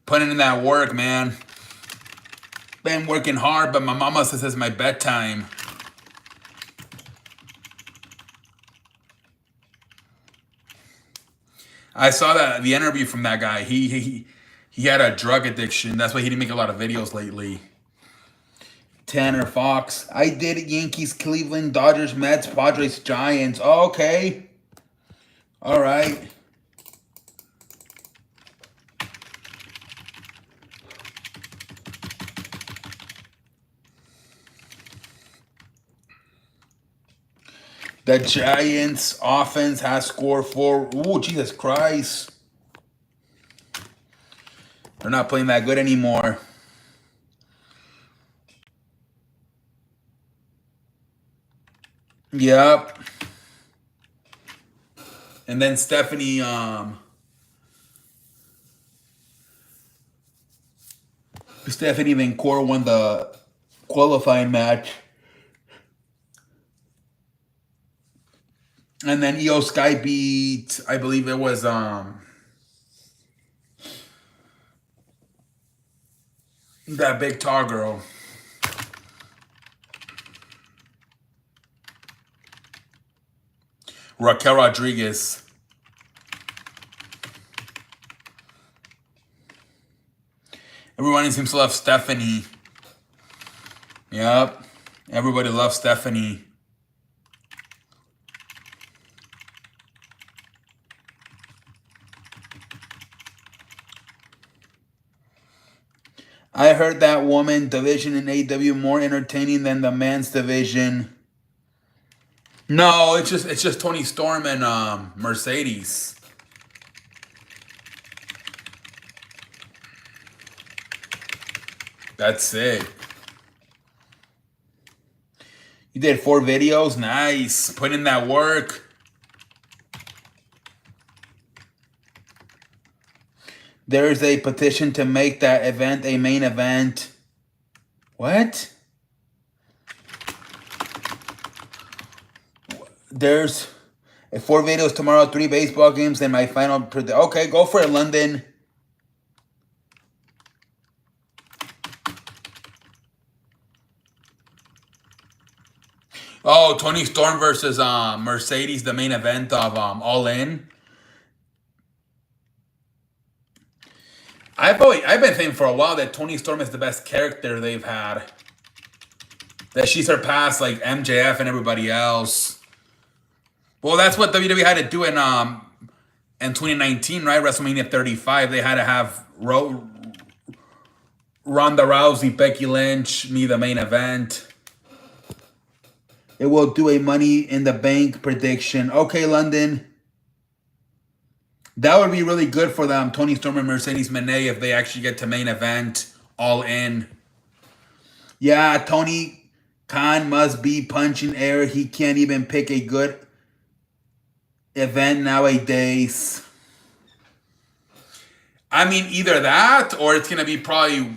Putting in that work, man. Been working hard, but my mama says it's my bedtime. I saw the interview from that guy. He had a drug addiction. That's why he didn't make a lot of videos lately. Tanner Fox. I did it. Yankees, Cleveland, Dodgers, Mets, Padres, Giants. Oh, okay. All right. The Giants offense has scored 4. Ooh, Jesus Christ. They're not playing that good anymore. Yep. And then Stephanie Van Core won the qualifying match. And then EO Sky beat, I believe it was that big tall girl. Raquel Rodriguez. Everyone seems to love Stephanie. Yep. Everybody loves Stephanie. I heard that woman division in AEW more entertaining than the men's division. No, it's just Tony Storm and Mercedes. That's it. You did 4 videos? Nice. Put in that work. There's a petition to make that event a main event. What? There's 4 videos tomorrow, 3 baseball games, and my final... Okay, go for it, London. Oh, Tony Storm versus Mercedes, the main event of All In. I've been thinking for a while that Tony Storm is the best character they've had. That she surpassed like MJF and everybody else. Well, that's what WWE had to do in 2019, right? WrestleMania 35. They had to have Ronda Rousey, Becky Lynch, me the main event. It will do a Money in the Bank prediction. Okay, London. That would be really good for them, Tony Storm and Mercedes Moné, if they actually get to main event All In. Yeah, Tony Khan must be punching air. He can't even pick a good event nowadays. I mean, either that or it's gonna be probably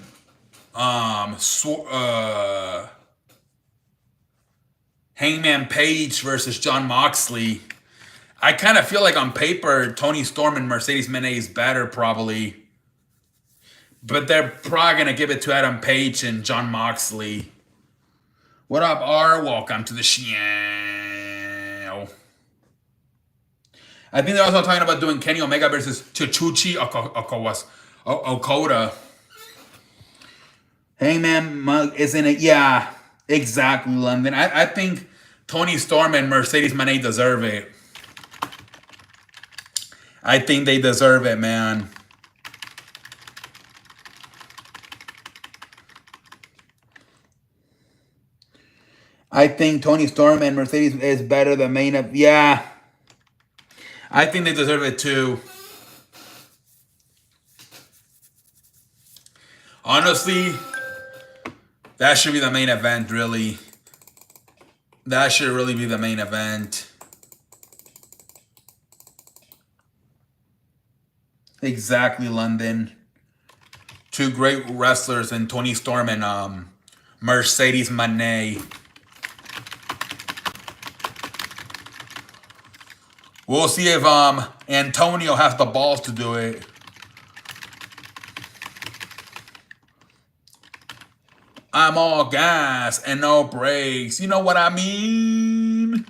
Hangman Page versus Jon Moxley. I kind of feel like on paper, Tony Storm and Mercedes Moné is better probably. But they're probably going to give it to Adam Page and Jon Moxley. What up, R? Welcome to the show. I think they're also talking about doing Kenny Omega versus Tachuchi Okada. Hangman Mug isn't it? Yeah, exactly, London. I think Tony Storm and Mercedes Moné deserve it. I think they deserve it, man. I think Tony Storm and Mercedes is better than main event. Yeah. I think they deserve it too. Honestly, that should be the main event, really. That should really be the main event. Exactly, London. 2 great wrestlers in Tony Storm and Mercedes Moné. We'll see if Antonio has the balls to do it. I'm all gas and no brakes. You know what I mean?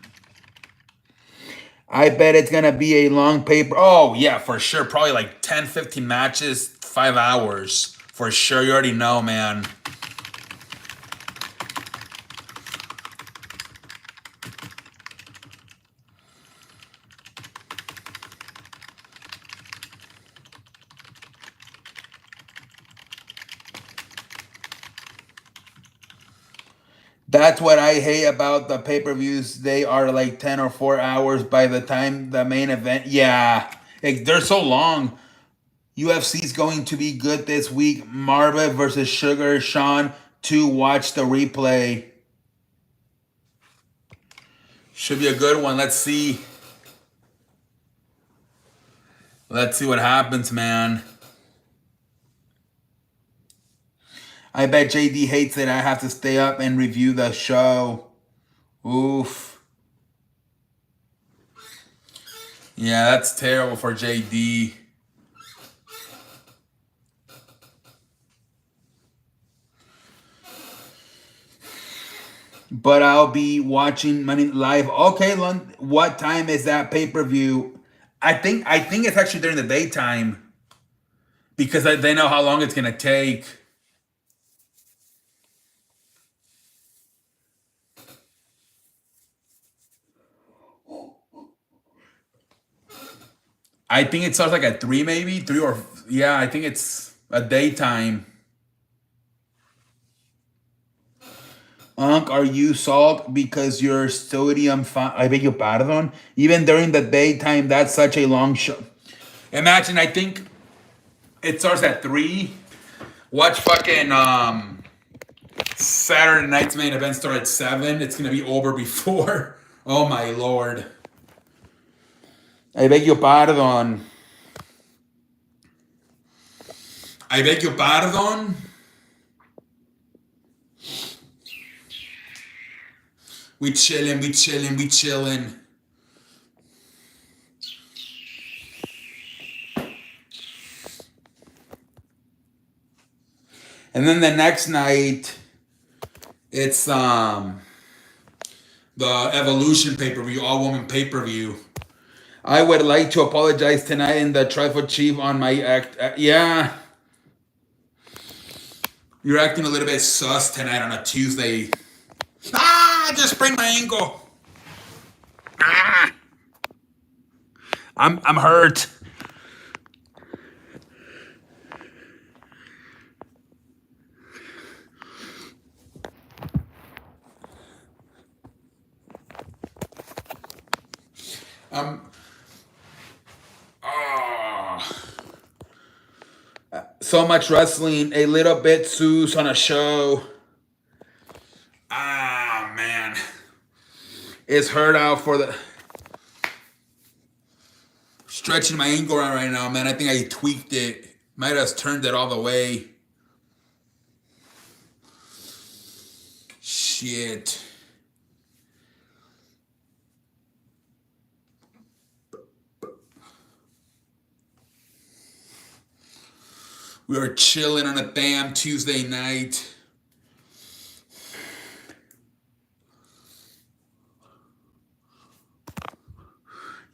I bet it's going to be a long paper. Oh, yeah, for sure. Probably like 10, 15 matches, 5 hours. For sure. You already know, man. That's what I hate about the pay-per-views. They are like 10 or 4 hours by the time the main event. Yeah, they're so long. UFC's going to be good this week. Marva versus Sugar Sean to watch the replay. Should be a good one. Let's see. Let's see what happens, man. I bet JD hates it. I have to stay up and review the show. Oof. Yeah, that's terrible for JD. but I'll be watching Money live. Okay, what time is that pay-per-view? I think it's actually during the daytime because they know how long it's gonna take. I think it starts like at 3, maybe 3 or yeah. I think it's a daytime. Unc, are you salt because your sodium? I beg your pardon. Even during the daytime, that's such a long show. Imagine, I think it starts at 3. Watch fucking Saturday night's main event start at 7. It's gonna be over before. Oh my lord. I beg your pardon. I beg your pardon. We chillin', we chillin', we chillin'. And then the next night, it's the Evolution pay-per-view, all-woman pay-per-view. I would like to apologize tonight in the Trifle Chief on my act. Yeah. You're acting a little bit sus tonight on a Tuesday. I just sprained my ankle. I'm hurt. So much wrestling, a little bit Zeus on a show. Man. It's hurt out for the... Stretching my ankle out right now, man. I think I tweaked it. Might have turned it all the way. Shit. We were chilling on a damn Tuesday night.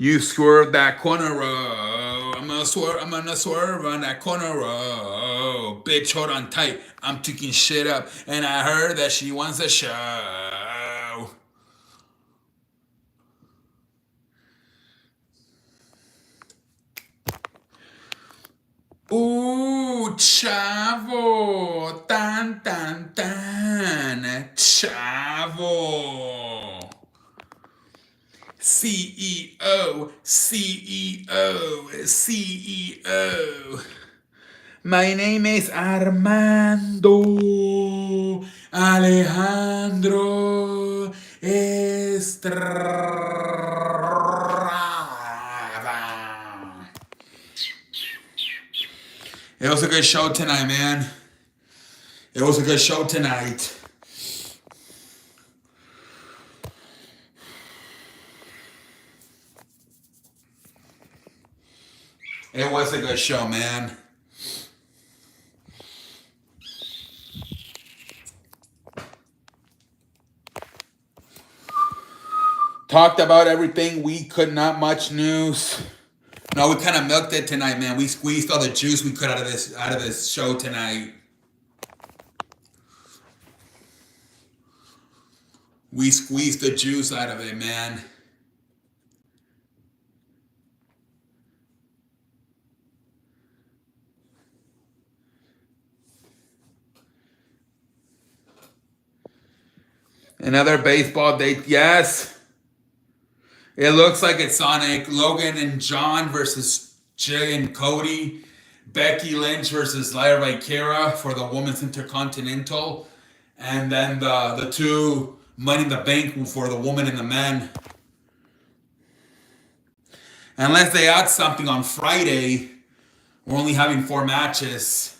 You swerved that corner row. I'm gonna swerve on that corner row. Bitch, hold on tight. I'm taking shit up. And I heard that she wants a show. Ooh, chavo. Tan, tan, tan. Chavo. CEO, CEO, CEO. My name is Armando Alejandro Estrada. It was a good show tonight, man. It was a good show tonight. It was a good show, man. Talked about everything. We could not much news. No, we kind of milked it tonight, man. We squeezed all the juice we could out of this show tonight. We squeezed the juice out of it, man. Another baseball date, yes. It looks like it's Sonic. Logan and John versus Jay and Cody. Becky Lynch versus Lyra Valkyria for the Women's Intercontinental. And then the two Money in the Bank for the women and the men. Unless they add something on Friday, we're only having 4 matches.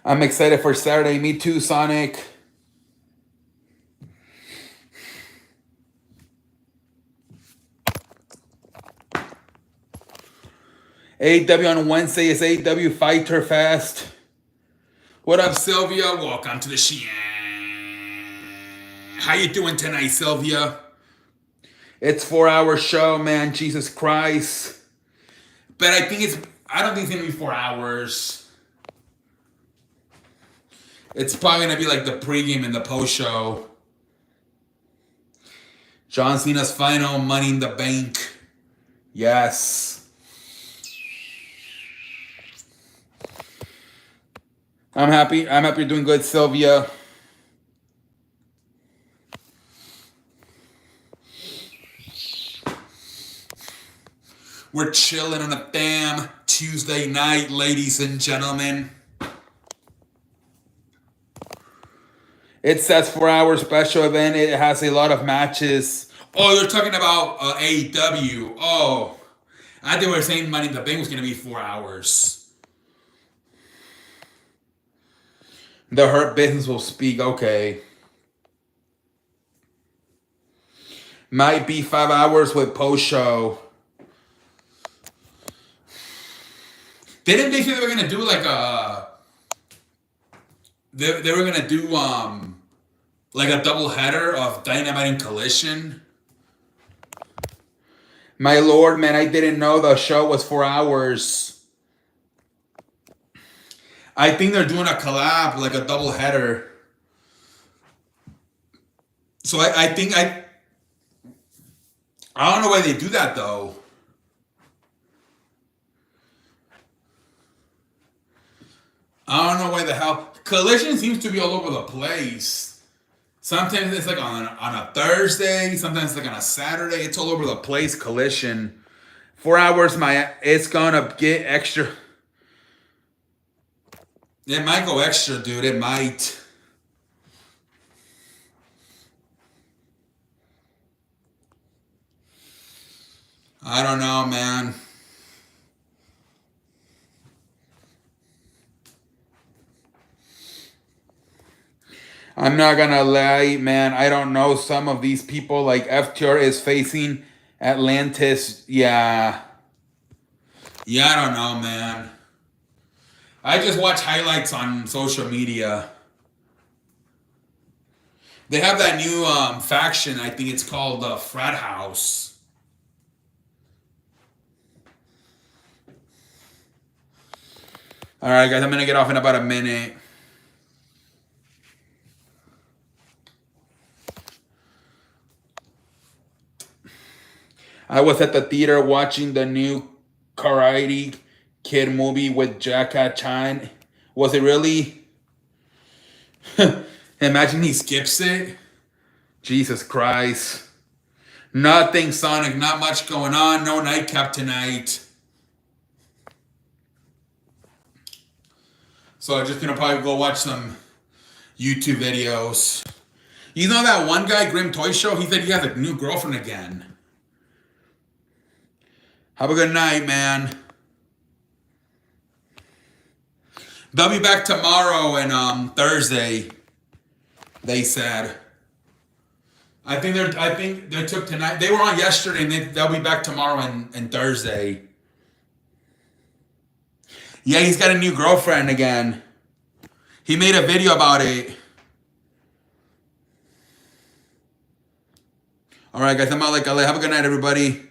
I'm excited for Saturday. Me too, Sonic. AEW on Wednesday is AEW Fighter Fest. What up, Sylvia? Welcome to the show. How you doing tonight, Sylvia? It's 4-hour show, man. Jesus Christ. But I don't think it's gonna be 4 hours. It's probably gonna be like the pregame and the post show. John Cena's final Money in the Bank. Yes. I'm happy. I'm happy you're doing good, Sylvia. We're chilling on a damn Tuesday night, ladies and gentlemen. It says 4-hour special event. It has a lot of matches. Oh, you're talking about AEW. Oh, I think we were saying Money in the Bank was going to be 4 hours. The Hurt Business will speak. Okay. Might be 5 hours with post show. Didn't they say they were gonna do like a? They were gonna do like a double header of Dynamite and Collision. My lord, man, I didn't know the show was 4 hours. I think they're doing a collab, like a double header. So I think I don't know why they do that though. I don't know why the hell. Collision seems to be all over the place. Sometimes it's like on a Thursday. Sometimes it's like on a Saturday. It's all over the place. Collision. 4 hours, it's gonna get extra. It might go extra, dude. It might. I don't know, man. I'm not gonna lie, man. I don't know some of these people. Like FTR is facing Atlantis. Yeah. Yeah, I don't know, man. I just watch highlights on social media. They have that new faction. I think it's called Frat House. All right, guys. I'm gonna get off in about a minute. I was at the theater watching the new Karate Kid movie with Jackie Chan. Was it really? Imagine he skips it. Jesus Christ. Nothing, Sonic. Not much going on. No nightcap tonight. So I'm just going to probably go watch some YouTube videos. You know that one guy, Grim Toy Show? He said he has a new girlfriend again. Have a good night, man. They'll be back tomorrow and Thursday. They said. I think they took tonight. They were on yesterday, and they'll be back tomorrow and Thursday. Yeah, he's got a new girlfriend again. He made a video about it. All right, guys, I'm out like LA. Have a good night, everybody.